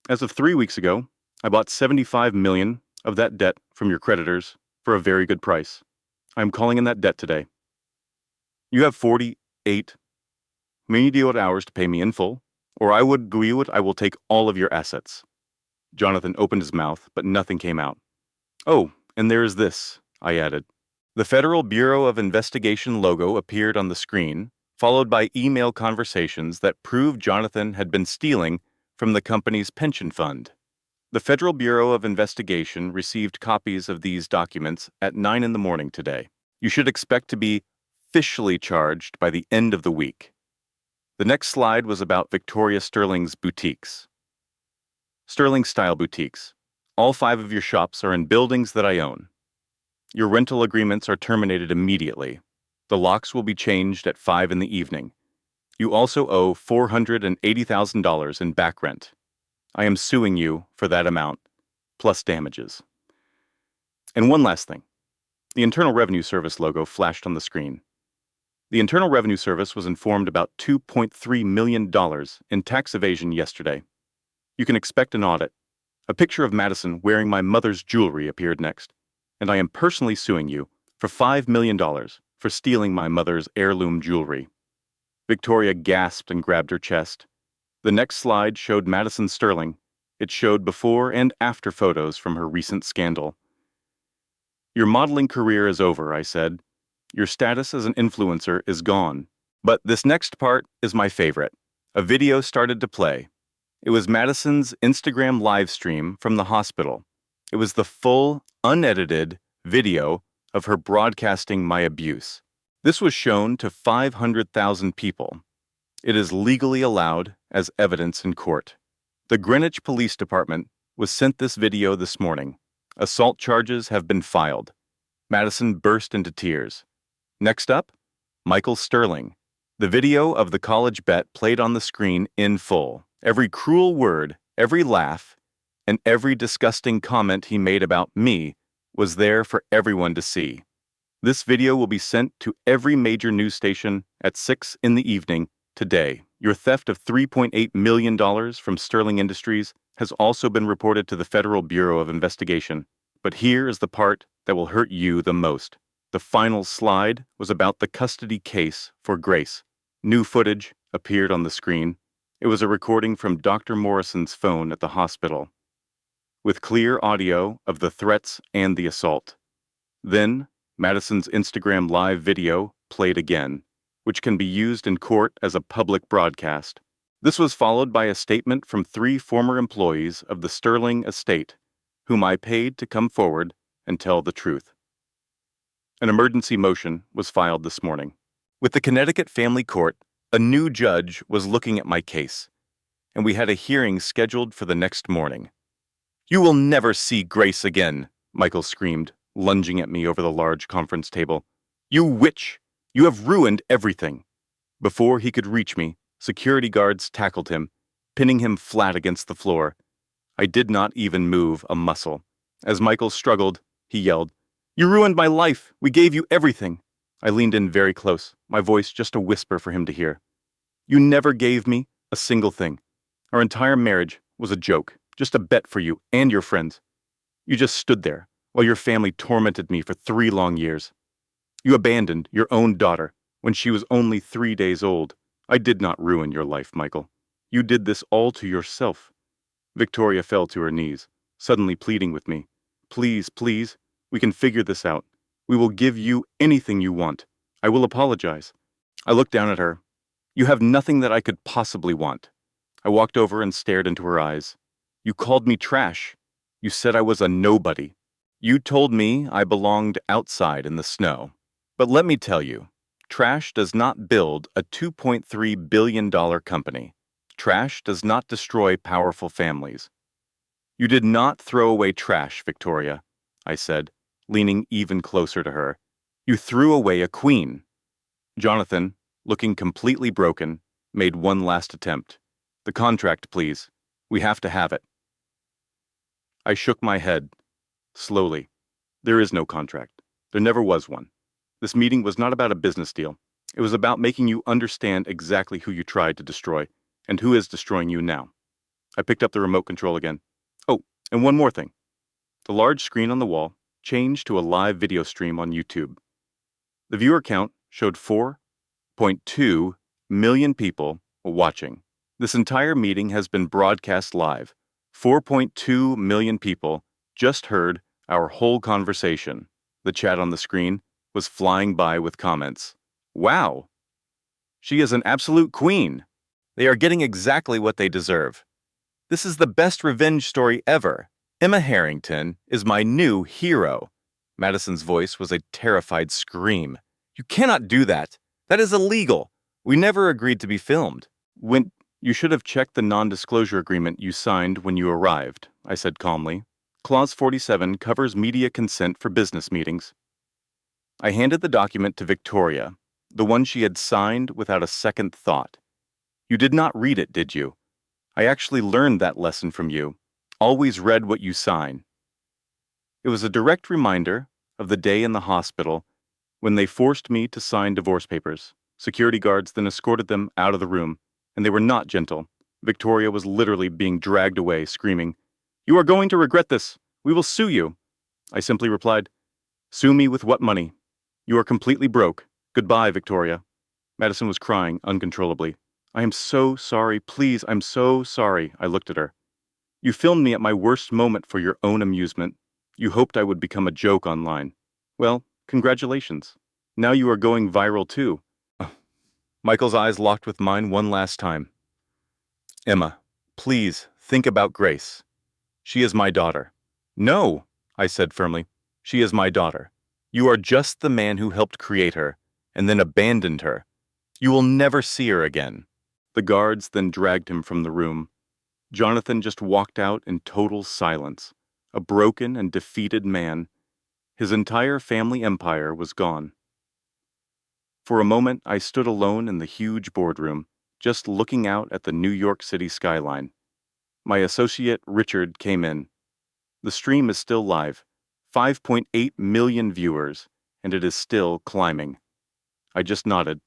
As of 3 weeks ago, I bought $75 million of that debt from your creditors for a very good price. I am calling in that debt today. You have 48 immediate hours to pay me in full, or I will take all of your assets. Jonathan opened his mouth, but nothing came out. Oh, and there is this, I added. The Federal Bureau of Investigation logo appeared on the screen, followed by email conversations that proved Jonathan had been stealing from the company's pension fund. The Federal Bureau of Investigation received copies of these documents at 9 in the morning today. You should expect to be officially charged by the end of the week. The next slide was about Victoria Sterling's boutiques. Sterling-style boutiques. All 5 of your shops are in buildings that I own. Your rental agreements are terminated immediately. The locks will be changed at 5 in the evening. You also owe $480,000 in back rent. I am suing you for that amount, plus damages. And one last thing. The Internal Revenue Service logo flashed on the screen. The Internal Revenue Service was informed about $2.3 million in tax evasion yesterday. You can expect an audit. A picture of Madison wearing my mother's jewelry appeared next, and I am personally suing you for $5 million for stealing my mother's heirloom jewelry. Victoria gasped and grabbed her chest. The next slide showed Madison Sterling. It showed before and after photos from her recent scandal. Your modeling career is over, I said. Your status as an influencer is gone. But this next part is my favorite. A video started to play. It was Madison's Instagram live stream from the hospital. It was the full, unedited video of her broadcasting my abuse. This was shown to 500,000 people. It is legally allowed as evidence in court. The Greenwich Police Department was sent this video this morning. Assault charges have been filed. Madison burst into tears. Next up, Michael Sterling. The video of the college bet played on the screen in full. Every cruel word, every laugh, and every disgusting comment he made about me was there for everyone to see. This video will be sent to every major news station at 6 in the evening today. Your theft of $3.8 million from Sterling Industries has also been reported to the Federal Bureau of Investigation. But here is the part that will hurt you the most. The final slide was about the custody case for Grace. New footage appeared on the screen. It was a recording from Dr. Morrison's phone at the hospital, with clear audio of the threats and the assault. Then, Madison's Instagram live video played again, which can be used in court as a public broadcast. This was followed by a statement from 3 former employees of the Sterling estate, whom I paid to come forward and tell the truth. An emergency motion was filed this morning. With the Connecticut Family Court, a new judge was looking at my case, and we had a hearing scheduled for the next morning. You will never see Grace again, Michael screamed, lunging at me over the large conference table. You witch! You have ruined everything. Before he could reach me, security guards tackled him, pinning him flat against the floor. I did not even move a muscle. As Michael struggled, he yelled, You ruined my life! We gave you everything! I leaned in very close, my voice just a whisper for him to hear. You never gave me a single thing. Our entire marriage was a joke, just a bet for you and your friends. You just stood there while your family tormented me for 3 long years. You abandoned your own daughter when she was only 3 days old. I did not ruin your life, Michael. You did this all to yourself. Victoria fell to her knees, suddenly pleading with me. Please, please, we can figure this out. We will give you anything you want. I will apologize. I looked down at her. You have nothing that I could possibly want. I walked over and stared into her eyes. You called me trash. You said I was a nobody. You told me I belonged outside in the snow. But let me tell you, trash does not build a $2.3 billion company. Trash does not destroy powerful families. You did not throw away trash, Victoria, I said, leaning even closer to her. You threw away a queen. Jonathan, looking completely broken, made one last attempt. The contract, please. We have to have it. I shook my head, slowly. There is no contract. There never was one. This meeting was not about a business deal. It was about making you understand exactly who you tried to destroy and who is destroying you now. I picked up the remote control again. Oh, and one more thing. The large screen on the wall changed to a live video stream on YouTube. The viewer count showed 4.2 million people watching. This entire meeting has been broadcast live. 4.2 million people just heard our whole conversation. The chat on the screen was flying by with comments. Wow! She is an absolute queen. They are getting exactly what they deserve. This is the best revenge story ever. Emma Harrington is my new hero. Madison's voice was a terrified scream. You cannot do that. That is illegal. We never agreed to be filmed. You should have checked the non-disclosure agreement you signed when you arrived, I said calmly. Clause 47 covers media consent for business meetings. I handed the document to Victoria, the one she had signed without a second thought. You did not read it, did you? I actually learned that lesson from you. Always read what you sign. It was a direct reminder of the day in the hospital when they forced me to sign divorce papers. Security guards then escorted them out of the room, and they were not gentle. Victoria was literally being dragged away, screaming, "You are going to regret this. We will sue you." I simply replied, "Sue me with what money? You are completely broke. Goodbye, Victoria." Madison was crying uncontrollably. "I am so sorry. Please, I'm so sorry." I looked at her. "You filmed me at my worst moment for your own amusement. You hoped I would become a joke online. Well, congratulations. Now you are going viral too." Michael's eyes locked with mine one last time. "Emma, please think about Grace. She is my daughter." "No," I said firmly. "She is my daughter. You are just the man who helped create her and then abandoned her. You will never see her again." The guards then dragged him from the room. Jonathan just walked out in total silence, a broken and defeated man. His entire family empire was gone. For a moment, I stood alone in the huge boardroom, just looking out at the New York City skyline. My associate, Richard, came in. The stream is still live, 5.8 million viewers, and it is still climbing. I just nodded.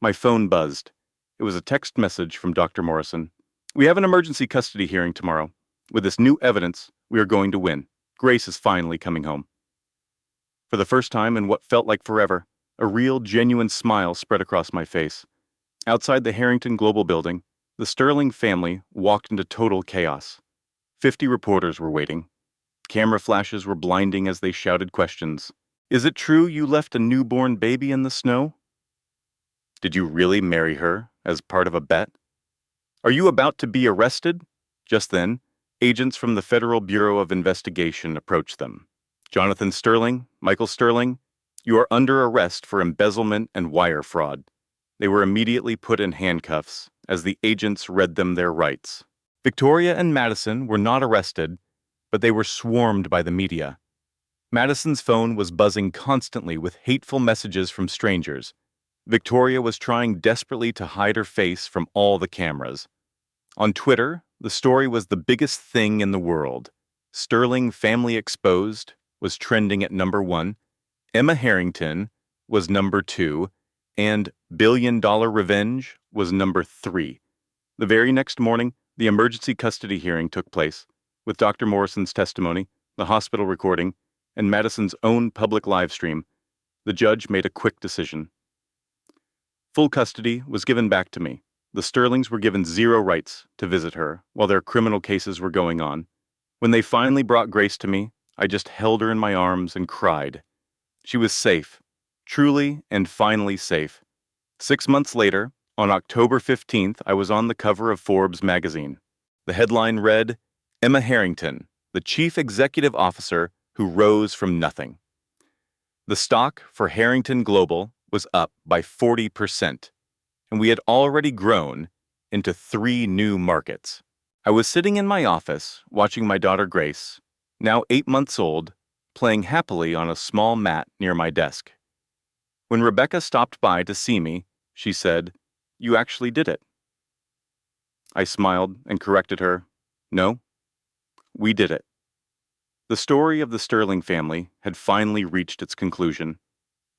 My phone buzzed. It was a text message from Dr. Morrison. "We have an emergency custody hearing tomorrow. With this new evidence, we are going to win. Grace is finally coming home." For the first time in what felt like forever, a real, genuine smile spread across my face. Outside the Harrington Global building, the Sterling family walked into total chaos. 50 reporters were waiting. Camera flashes were blinding as they shouted questions. "Is it true you left a newborn baby in the snow? Did you really marry her as part of a bet? Are you about to be arrested?" Just then, agents from the Federal Bureau of Investigation approached them. "Jonathan Sterling, Michael Sterling, you are under arrest for embezzlement and wire fraud." They were immediately put in handcuffs as the agents read them their rights. Victoria and Madison were not arrested, but they were swarmed by the media. Madison's phone was buzzing constantly with hateful messages from strangers. Victoria was trying desperately to hide her face from all the cameras. On Twitter, the story was the biggest thing in the world. Sterling Family Exposed was trending at number 1, Emma Harrington was number 2, and $1 billion Revenge was number 3. The very next morning, the emergency custody hearing took place, with Dr. Morrison's testimony, the hospital recording, and Madison's own public live stream. The judge made a quick decision. Full custody was given back to me. The Sterlings were given zero rights to visit her while their criminal cases were going on. When they finally brought Grace to me, I just held her in my arms and cried. She was safe, truly and finally safe. 6 months later, on October 15th, I was on the cover of Forbes magazine. The headline read, "Emma Harrington, the Chief Executive Officer who rose from nothing." The stock for Harrington Global was up by 40%, and we had already grown into 3 new markets. I was sitting in my office watching my daughter Grace, now 8 months old, playing happily on a small mat near my desk. When Rebecca stopped by to see me, she said, "You actually did it." I smiled and corrected her. "No, we did it." The story of the Sterling family had finally reached its conclusion.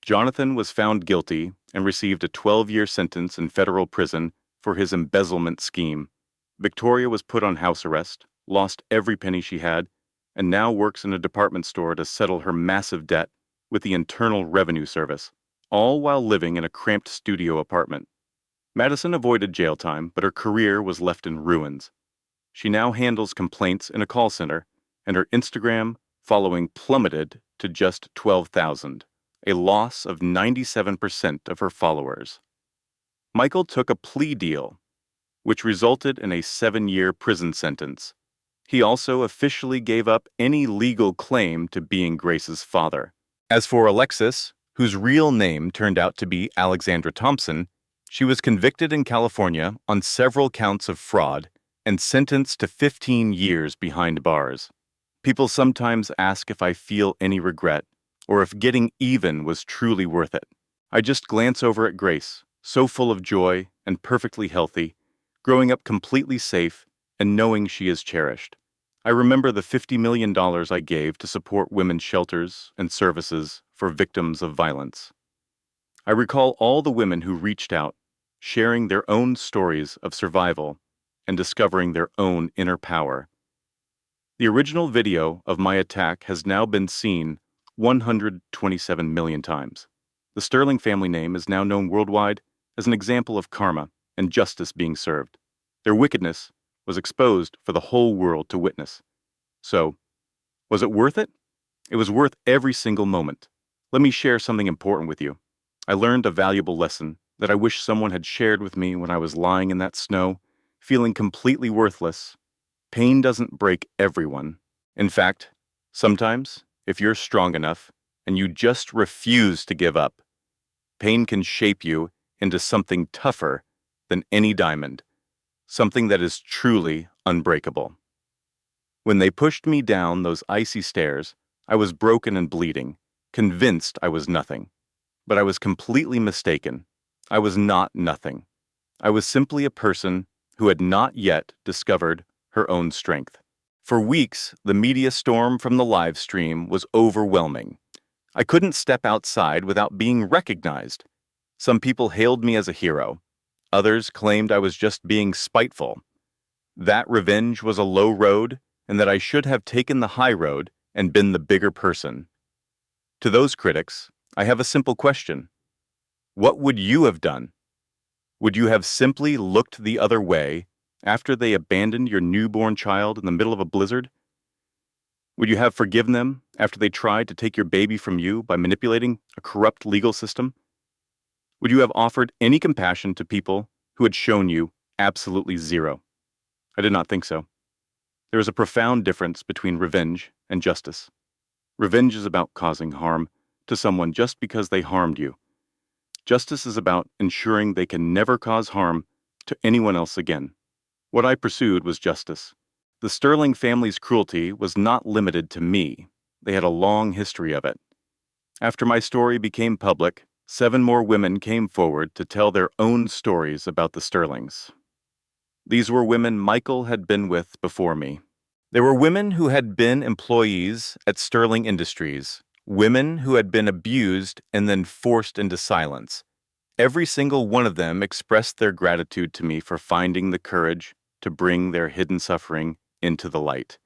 Jonathan was found guilty and received a 12-year sentence in federal prison for his embezzlement scheme. Victoria was put on house arrest, lost every penny she had, and now works in a department store to settle her massive debt with the Internal Revenue Service, all while living in a cramped studio apartment. Madison avoided jail time, but her career was left in ruins. She now handles complaints in a call center, and her Instagram following plummeted to just 12,000, a loss of 97% of her followers. Michael took a plea deal, which resulted in a 7-year prison sentence. He also officially gave up any legal claim to being Grace's father. As for Alexis, whose real name turned out to be Alexandra Thompson, she was convicted in California on several counts of fraud and sentenced to 15 years behind bars. People sometimes ask if I feel any regret or if getting even was truly worth it. I just glance over at Grace, so full of joy and perfectly healthy, growing up completely safe and knowing she is cherished. I remember the $50 million I gave to support women's shelters and services for victims of violence. I recall all the women who reached out, sharing their own stories of survival and discovering their own inner power. The original video of my attack has now been seen 127 million times. The Sterling family name is now known worldwide as an example of karma and justice being served. Their wickedness was exposed for the whole world to witness. So, was it worth it? It was worth every single moment. Let me share something important with you. I learned a valuable lesson that I wish someone had shared with me when I was lying in that snow, feeling completely worthless. Pain doesn't break everyone. In fact, sometimes, if you're strong enough and you just refuse to give up, pain can shape you into something tougher than any diamond, something that is truly unbreakable. When they pushed me down those icy stairs, I was broken and bleeding, convinced I was nothing. But I was completely mistaken. I was not nothing. I was simply a person who had not yet discovered her own strength. For weeks, the media storm from the live stream was overwhelming. I couldn't step outside without being recognized. Some people hailed me as a hero. Others claimed I was just being spiteful. That revenge was a low road, and that I should have taken the high road and been the bigger person. To those critics, I have a simple question. What would you have done? Would you have simply looked the other way after they abandoned your newborn child in the middle of a blizzard? Would you have forgiven them after they tried to take your baby from you by manipulating a corrupt legal system? Would you have offered any compassion to people who had shown you absolutely zero? I did not think so. There is a profound difference between revenge and justice. Revenge is about causing harm to someone just because they harmed you. Justice is about ensuring they can never cause harm to anyone else again. What I pursued was justice. The Sterling family's cruelty was not limited to me. They had a long history of it. After my story became public, 7 more women came forward to tell their own stories about the Sterlings. These were women Michael had been with before me. They were women who had been employees at Sterling Industries, women who had been abused and then forced into silence. Every single one of them expressed their gratitude to me for finding the courage to bring their hidden suffering into the light.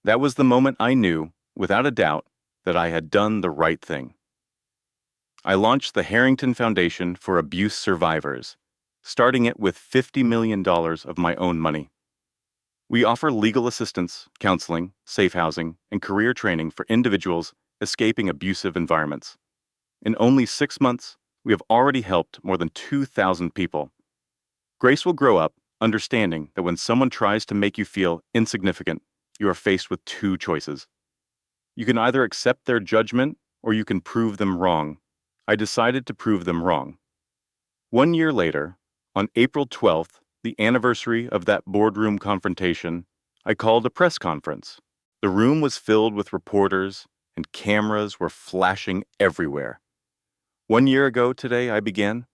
That was the moment I knew, without a doubt, that I had done the right thing. I launched the Harrington Foundation for Abuse Survivors. starting it with $50 million of my own money. We offer legal assistance, counseling, safe housing, and career training for individuals escaping abusive environments. In only 6 months, we have already helped more than 2,000 people. Grace will grow up understanding that when someone tries to make you feel insignificant, you are faced with two choices. You can either accept their judgment or you can prove them wrong. I decided to prove them wrong. 1 year later, on April 12th, the anniversary of that boardroom confrontation, I called a press conference. The room was filled with reporters, and cameras were flashing everywhere. 1 year ago today, I began.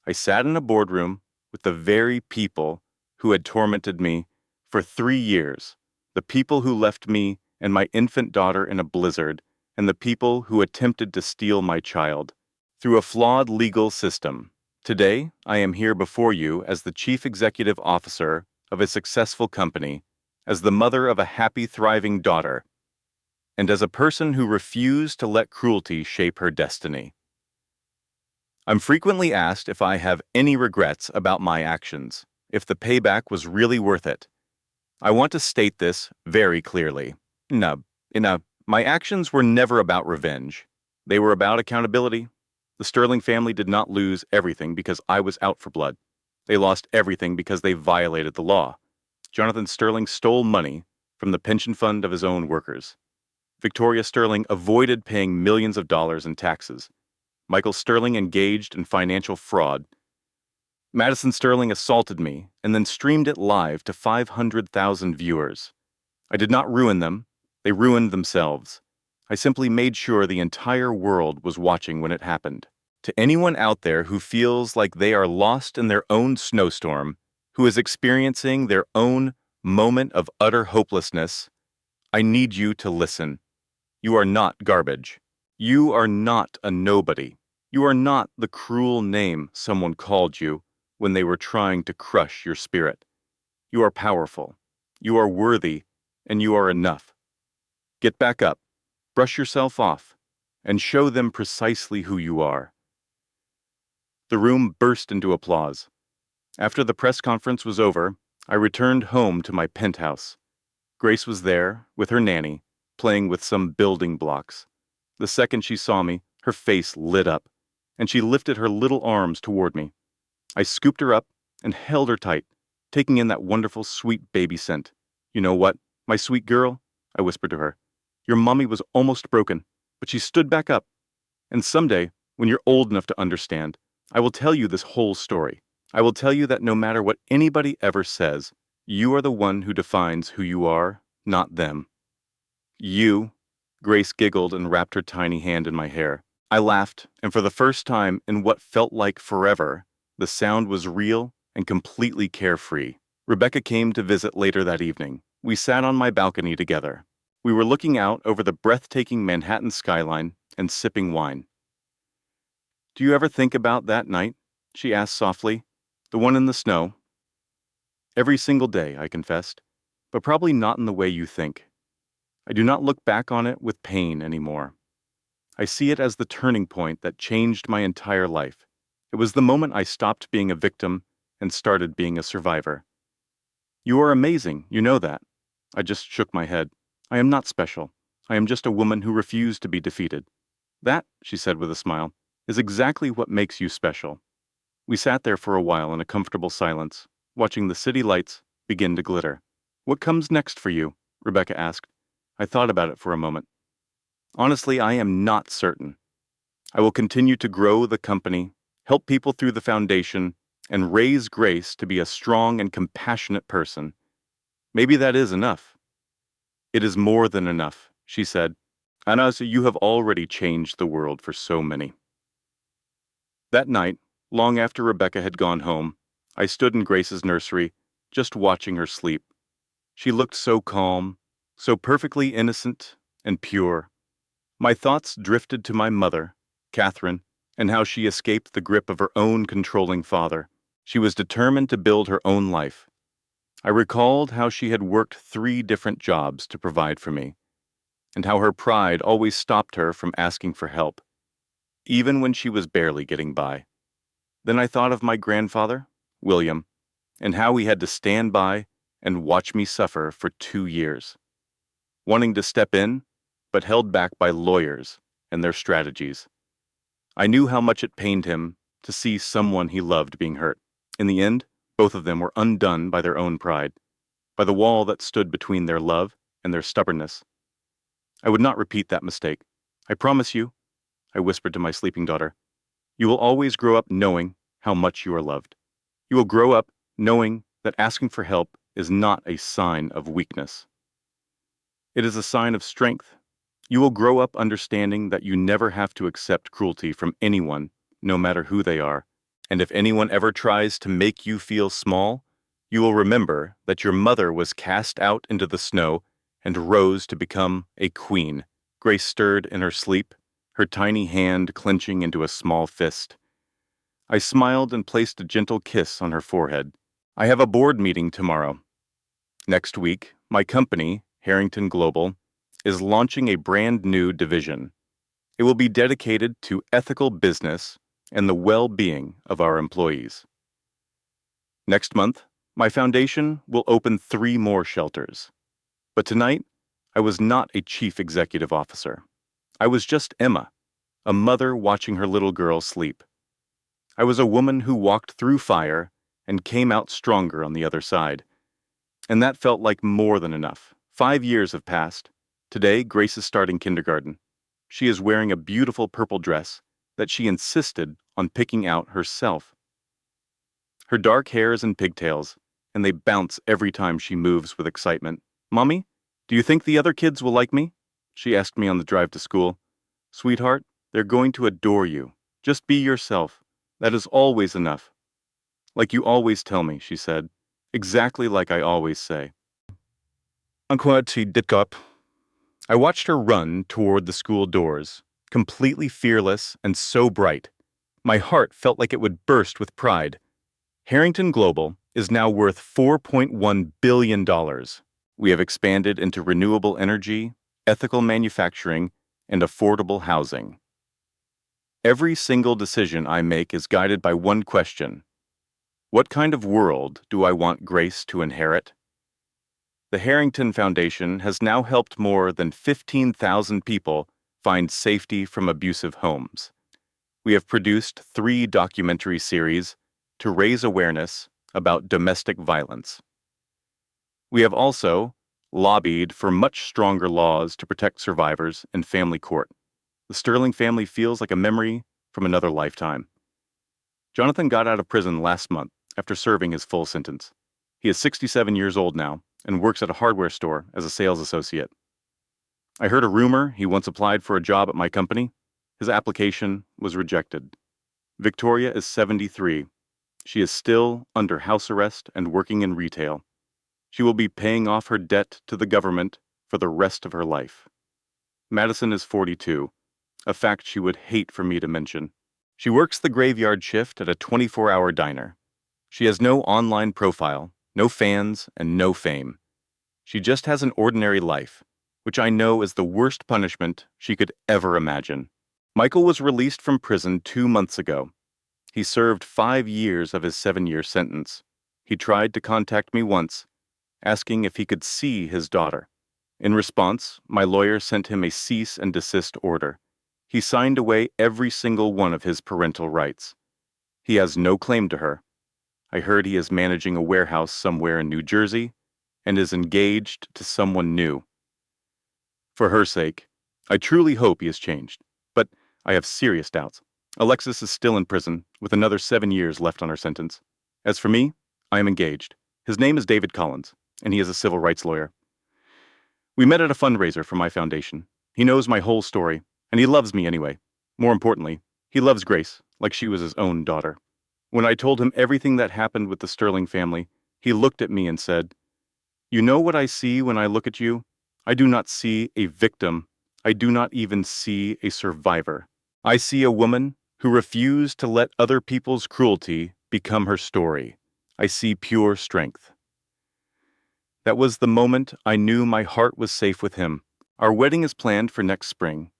I sat in a boardroom with the very people who had tormented me for 3 years, the people who left me and my infant daughter in a blizzard, and the people who attempted to steal my child. Through a flawed legal system, today I am here before you as the chief executive officer of a successful company, as the mother of a happy, thriving daughter, and as a person who refused to let cruelty shape her destiny. I'm frequently asked if I have any regrets about my actions, if the payback was really worth it. I want to state this very clearly. No, my actions were never about revenge. They were about accountability. The Sterling family did not lose everything because I was out for blood. They lost everything because they violated the law. Jonathan Sterling stole money from the pension fund of his own workers. Victoria Sterling avoided paying millions of dollars in taxes. Michael Sterling engaged in financial fraud. Madison Sterling assaulted me and then streamed it live to 500,000 viewers. I did not ruin them. They ruined themselves. I simply made sure the entire world was watching when it happened. To anyone out there who feels like they are lost in their own snowstorm, who is experiencing their own moment of utter hopelessness, I need you to listen. You are not garbage. You are not a nobody. You are not the cruel name someone called you when they were trying to crush your spirit. You are powerful. You are worthy, and you are enough. Get back up, brush yourself off, and show them precisely who you are. The room burst into applause. After the press conference was over, I returned home to my penthouse. Grace was there, with her nanny, playing with some building blocks. The second she saw me, her face lit up, and she lifted her little arms toward me. I scooped her up and held her tight, taking in that wonderful, sweet baby scent. You know what, my sweet girl, I whispered to her. Your mommy was almost broken, but she stood back up. And someday, when you're old enough to understand, I will tell you this whole story. I will tell you that no matter what anybody ever says, you are the one who defines who you are, not them. You, Grace giggled and wrapped her tiny hand in my hair. I laughed, and for the first time in what felt like forever, the sound was real and completely carefree. Rebecca came to visit later that evening. We sat on my balcony together. We were looking out over the breathtaking Manhattan skyline and sipping wine. Do you ever think about that night? She asked softly. The one in the snow. Every single day, I confessed, but probably not in the way you think. I do not look back on it with pain anymore. I see it as the turning point that changed my entire life. It was the moment I stopped being a victim and started being a survivor. You are amazing, you know that. I just shook my head. I am not special. I am just a woman who refused to be defeated. That, she said with a smile, is exactly what makes you special. We sat there for a while in a comfortable silence, watching the city lights begin to glitter. What comes next for you? Rebecca asked. I thought about it for a moment. Honestly, I am not certain. I will continue to grow the company, help people through the foundation, and raise Grace to be a strong and compassionate person. Maybe that is enough. It is more than enough, she said. Anas, you have already changed the world for so many. That night, long after Rebecca had gone home, I stood in Grace's nursery, just watching her sleep. She looked so calm, so perfectly innocent and pure. My thoughts drifted to my mother, Catherine, and how she escaped the grip of her own controlling father. She was determined to build her own life. I recalled how she had worked 3 different jobs to provide for me, and how her pride always stopped her from asking for help, even when she was barely getting by. Then I thought of my grandfather, William, and how he had to stand by and watch me suffer for 2 years, wanting to step in, but held back by lawyers and their strategies. I knew how much it pained him to see someone he loved being hurt. In the end, both of them were undone by their own pride, by the wall that stood between their love and their stubbornness. I would not repeat that mistake. I promise you, I whispered to my sleeping daughter, you will always grow up knowing how much you are loved. You will grow up knowing that asking for help is not a sign of weakness. It is a sign of strength. You will grow up understanding that you never have to accept cruelty from anyone, no matter who they are. And if anyone ever tries to make you feel small, you will remember that your mother was cast out into the snow and rose to become a queen. Grace stirred in her sleep, her tiny hand clenching into a small fist. I smiled and placed a gentle kiss on her forehead. I have a board meeting tomorrow. Next week, my company, Harrington Global, is launching a brand new division. It will be dedicated to ethical business and the well-being of our employees. Next month, my foundation will open 3 more shelters. But tonight, I was not a chief executive officer. I was just Emma, a mother watching her little girl sleep. I was a woman who walked through fire and came out stronger on the other side. And that felt like more than enough. 5 years have passed. Today, Grace is starting kindergarten. She is wearing a beautiful purple dress that she insisted on picking out herself. Her dark hair is in pigtails, and they bounce every time she moves with excitement. Mommy, do you think the other kids will like me? She asked me on the drive to school. Sweetheart, they're going to adore you. Just be yourself. That is always enough. Like you always tell me, she said. Exactly like I always say. I watched her run toward the school doors, completely fearless and so bright. My heart felt like it would burst with pride. Harrington Global is now worth $4.1 billion. We have expanded into renewable energy, ethical manufacturing, and affordable housing. Every single decision I make is guided by one question. What kind of world do I want Grace to inherit? The Harrington Foundation has now helped more than 15,000 people find safety from abusive homes. We have produced 3 documentary series to raise awareness about domestic violence. We have also lobbied for much stronger laws to protect survivors in family court. The Sterling family feels like a memory from another lifetime. Jonathan got out of prison last month after serving his full sentence. He is 67 years old now and works at a hardware store as a sales associate. I heard a rumor he once applied for a job at my company. His application was rejected. Victoria is 73. She is still under house arrest and working in retail. She will be paying off her debt to the government for the rest of her life. Madison is 42, a fact she would hate for me to mention. She works the graveyard shift at a 24-hour diner. She has no online profile, no fans, and no fame. She just has an ordinary life, which I know is the worst punishment she could ever imagine. Michael was released from prison 2 months ago. He served 5 years of his 7-year sentence. He tried to contact me once, asking if he could see his daughter. In response, my lawyer sent him a cease and desist order. He signed away every single one of his parental rights. He has no claim to her. I heard he is managing a warehouse somewhere in New Jersey and is engaged to someone new. For her sake, I truly hope he has changed, but I have serious doubts. Alexis is still in prison with another 7 years left on her sentence. As for me, I am engaged. His name is David Collins, and he is a civil rights lawyer. We met at a fundraiser for my foundation. He knows my whole story, and he loves me anyway. More importantly, he loves Grace like she was his own daughter. When I told him everything that happened with the Sterling family, he looked at me and said, "You know what I see when I look at you? I do not see a victim. I do not even see a survivor. I see a woman who refused to let other people's cruelty become her story. I see pure strength." That was the moment I knew my heart was safe with him. Our wedding is planned for next spring.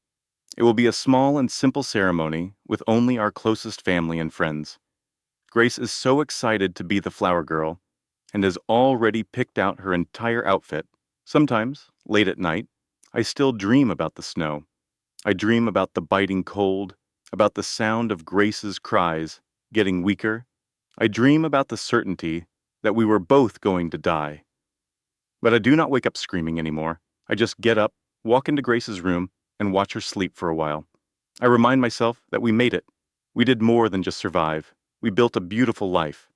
It will be a small and simple ceremony with only our closest family and friends. Grace is so excited to be the flower girl and has already picked out her entire outfit. Sometimes, late at night, I still dream about the snow. I dream about the biting cold, about the sound of Grace's cries getting weaker. I dream about the certainty that we were both going to die. But I do not wake up screaming anymore. I just get up, walk into Grace's room, and watch her sleep for a while. I remind myself that we made it. We did more than just survive. We built a beautiful life.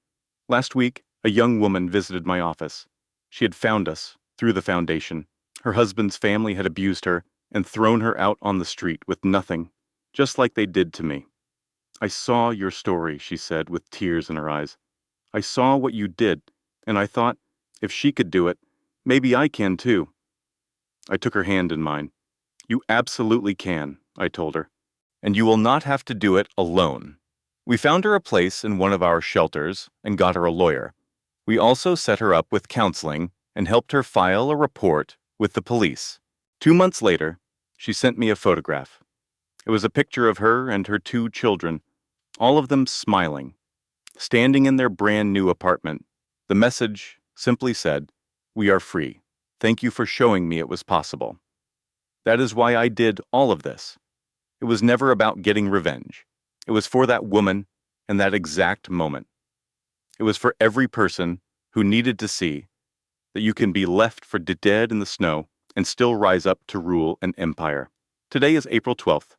Last week, a young woman visited my office. She had found us through the foundation. Her husband's family had abused her and thrown her out on the street with nothing, just like they did to me. I saw your story, she said with tears in her eyes. I saw what you did, and I thought, if she could do it, maybe I can too. I took her hand in mine. You absolutely can, I told her. And you will not have to do it alone. We found her a place in one of our shelters and got her a lawyer. We also set her up with counseling and helped her file a report with the police. 2 months later, she sent me a photograph. It was a picture of her and her 2 children, all of them smiling, standing in their brand new apartment. The message simply said, "We are free. Thank you for showing me it was possible." That is why I did all of this. It was never about getting revenge. It was for that woman and that exact moment. It was for every person who needed to see that you can be left for dead in the snow and still rise up to rule an empire. Today is April 12th.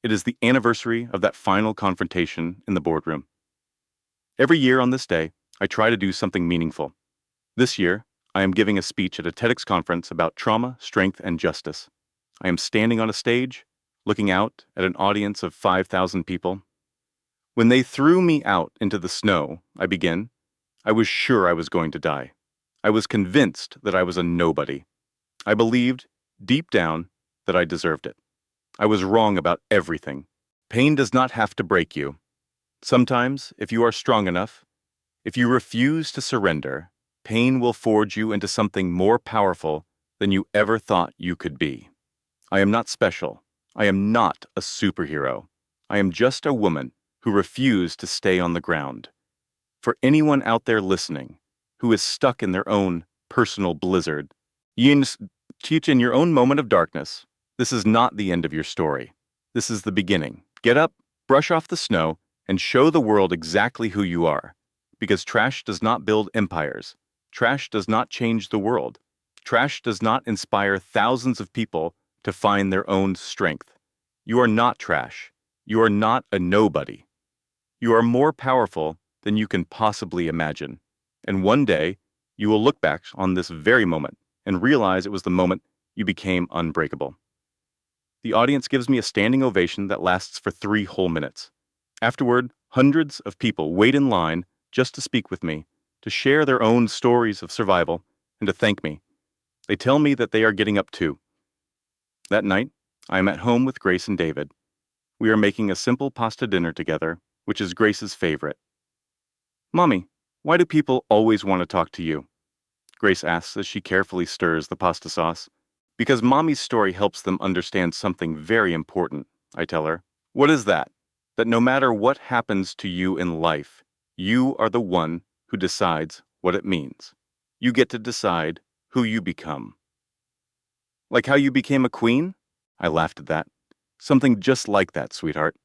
It is the anniversary of that final confrontation in the boardroom. Every year on this day, I try to do something meaningful. This year, I am giving a speech at a TEDx conference about trauma, strength, and justice. I am standing on a stage, looking out at an audience of 5,000 people. When they threw me out into the snow, I begin, I was sure I was going to die. I was convinced that I was a nobody. I believed, deep down, that I deserved it. I was wrong about everything. Pain does not have to break you. Sometimes, if you are strong enough, if you refuse to surrender, pain will forge you into something more powerful than you ever thought you could be. I am not special. I am not a superhero. I am just a woman who refused to stay on the ground. For anyone out there listening who is stuck in their own personal blizzard, teach in your own moment of darkness, this is not the end of your story. This is the beginning. Get up, brush off the snow, and show the world exactly who you are. Because trash does not build empires. Trash does not change the world. Trash does not inspire thousands of people to find their own strength. You are not trash. You are not a nobody. You are more powerful than you can possibly imagine. And one day, you will look back on this very moment and realize it was the moment you became unbreakable. The audience gives me a standing ovation that lasts for 3 whole minutes. Afterward, hundreds of people wait in line just to speak with me, to share their own stories of survival, and to thank me. They tell me that they are getting up too. That night, I am at home with Grace and David. We are making a simple pasta dinner together, which is Grace's favorite. "Mommy, why do people always want to talk to you?" Grace asks as she carefully stirs the pasta sauce. "Because Mommy's story helps them understand something very important," I tell her. "What is that? That no matter what happens to you in life, you are the one who decides what it means. You get to decide who you become." "Like how you became a queen?" I laughed at that. "Something just like that, sweetheart."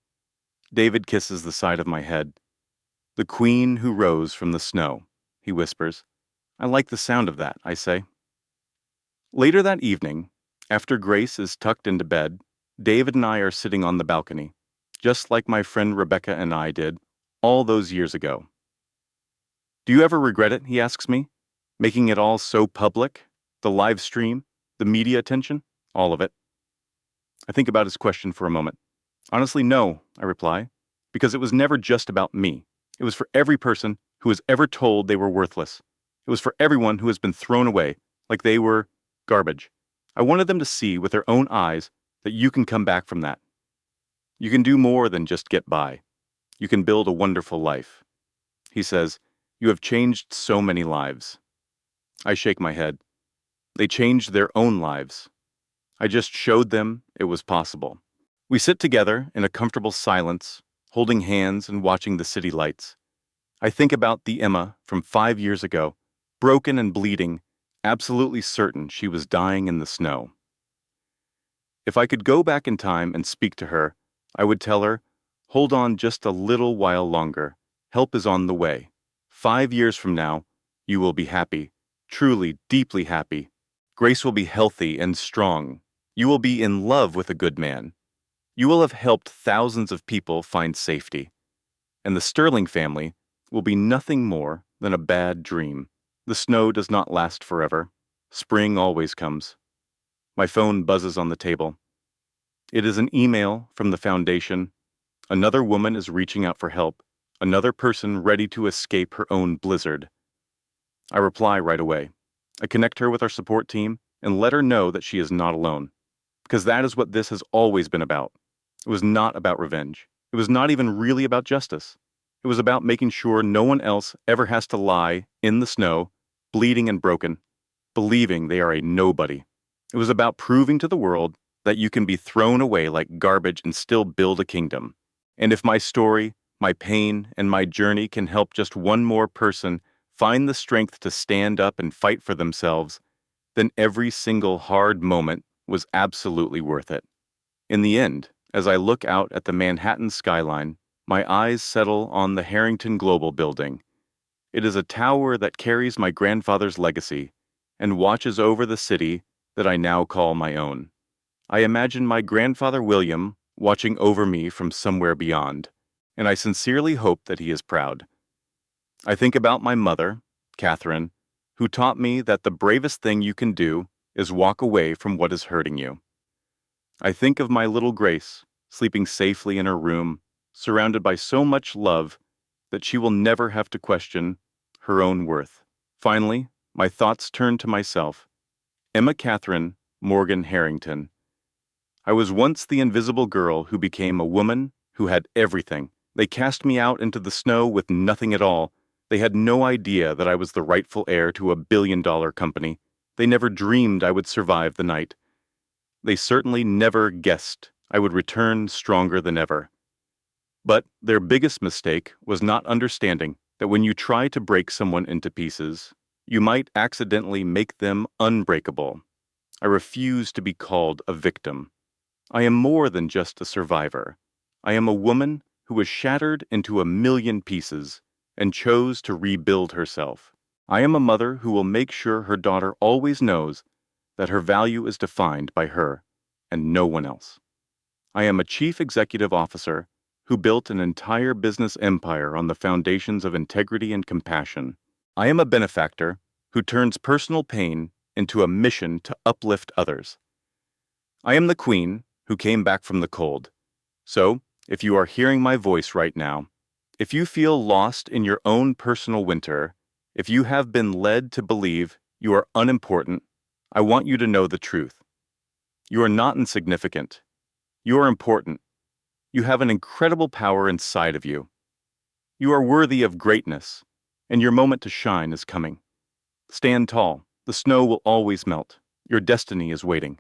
David kisses the side of my head. "The queen who rose from the snow," he whispers. "I like the sound of that," I say. Later that evening, after Grace is tucked into bed, David and I are sitting on the balcony, just like my friend Rebecca and I did all those years ago. "Do you ever regret it?" he asks me. "Making it all so public? The live stream? The media attention? All of it." I think about his question for a moment. "Honestly, no," I reply, "because it was never just about me. It was for every person who was ever told they were worthless. It was for everyone who has been thrown away, like they were garbage. I wanted them to see with their own eyes that you can come back from that. You can do more than just get by. You can build a wonderful life." He says, "You have changed so many lives." I shake my head. They changed their own lives. I just showed them it was possible. We sit together in a comfortable silence, holding hands and watching the city lights. I think about the Emma from 5 years ago, broken and bleeding, absolutely certain she was dying in the snow. If I could go back in time and speak to her, I would tell her, hold on just a little while longer. Help is on the way. 5 years from now, you will be happy, truly, deeply happy. Grace will be healthy and strong. You will be in love with a good man. You will have helped thousands of people find safety. And the Sterling family will be nothing more than a bad dream. The snow does not last forever. Spring always comes. My phone buzzes on the table. It is an email from the foundation. Another woman is reaching out for help. Another person ready to escape her own blizzard. I reply right away. I connect her with our support team and let her know that she is not alone. Because that is what this has always been about. It was not about revenge. It was not even really about justice. It was about making sure no one else ever has to lie in the snow, bleeding and broken, believing they are a nobody. It was about proving to the world that you can be thrown away like garbage and still build a kingdom. And if my story, my pain, and my journey can help just one more person find the strength to stand up and fight for themselves, then every single hard moment was absolutely worth it. In the end, as I look out at the Manhattan skyline, my eyes settle on the Harrington Global building. It is a tower that carries my grandfather's legacy and watches over the city that I now call my own. I imagine my grandfather William watching over me from somewhere beyond, and I sincerely hope that he is proud. I think about my mother, Catherine, who taught me that the bravest thing you can do is walk away from what is hurting you. I think of my little Grace, sleeping safely in her room, surrounded by so much love that she will never have to question her own worth. Finally, my thoughts turn to myself. Emma Catherine Morgan Harrington. I was once the invisible girl who became a woman who had everything. They cast me out into the snow with nothing at all. They had no idea that I was the rightful heir to $1 billion company. They never dreamed I would survive the night. They certainly never guessed I would return stronger than ever. But their biggest mistake was not understanding that when you try to break someone into pieces, you might accidentally make them unbreakable. I refuse to be called a victim. I am more than just a survivor. I am a woman who was shattered into 1,000,000 pieces and chose to rebuild herself. I am a mother who will make sure her daughter always knows that her value is defined by her and no one else. I am a chief executive officer who built an entire business empire on the foundations of integrity and compassion. I am a benefactor who turns personal pain into a mission to uplift others. I am the queen who came back from the cold. So, if you are hearing my voice right now, if you feel lost in your own personal winter, if you have been led to believe you are unimportant, I want you to know the truth. You are not insignificant. You are important. You have an incredible power inside of you. You are worthy of greatness, and your moment to shine is coming. Stand tall. The snow will always melt. Your destiny is waiting.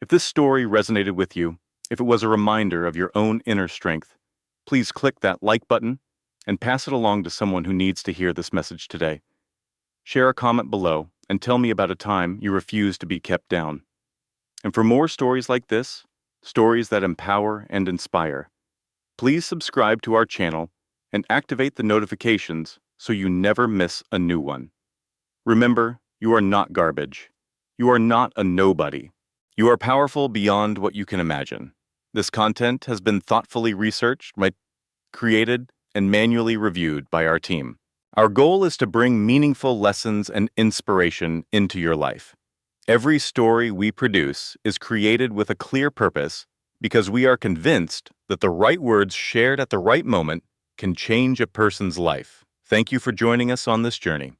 If this story resonated with you, if it was a reminder of your own inner strength, please click that like button and pass it along to someone who needs to hear this message today. Share a comment below and tell me about a time you refused to be kept down. And for more stories like this, stories that empower and inspire, please subscribe to our channel and activate the notifications so you never miss a new one. Remember, you are not garbage. You are not a nobody. You are powerful beyond what you can imagine. This content has been thoughtfully researched, created, and manually reviewed by our team. Our goal is to bring meaningful lessons and inspiration into your life. Every story we produce is created with a clear purpose because we are convinced that the right words shared at the right moment can change a person's life. Thank you for joining us on this journey.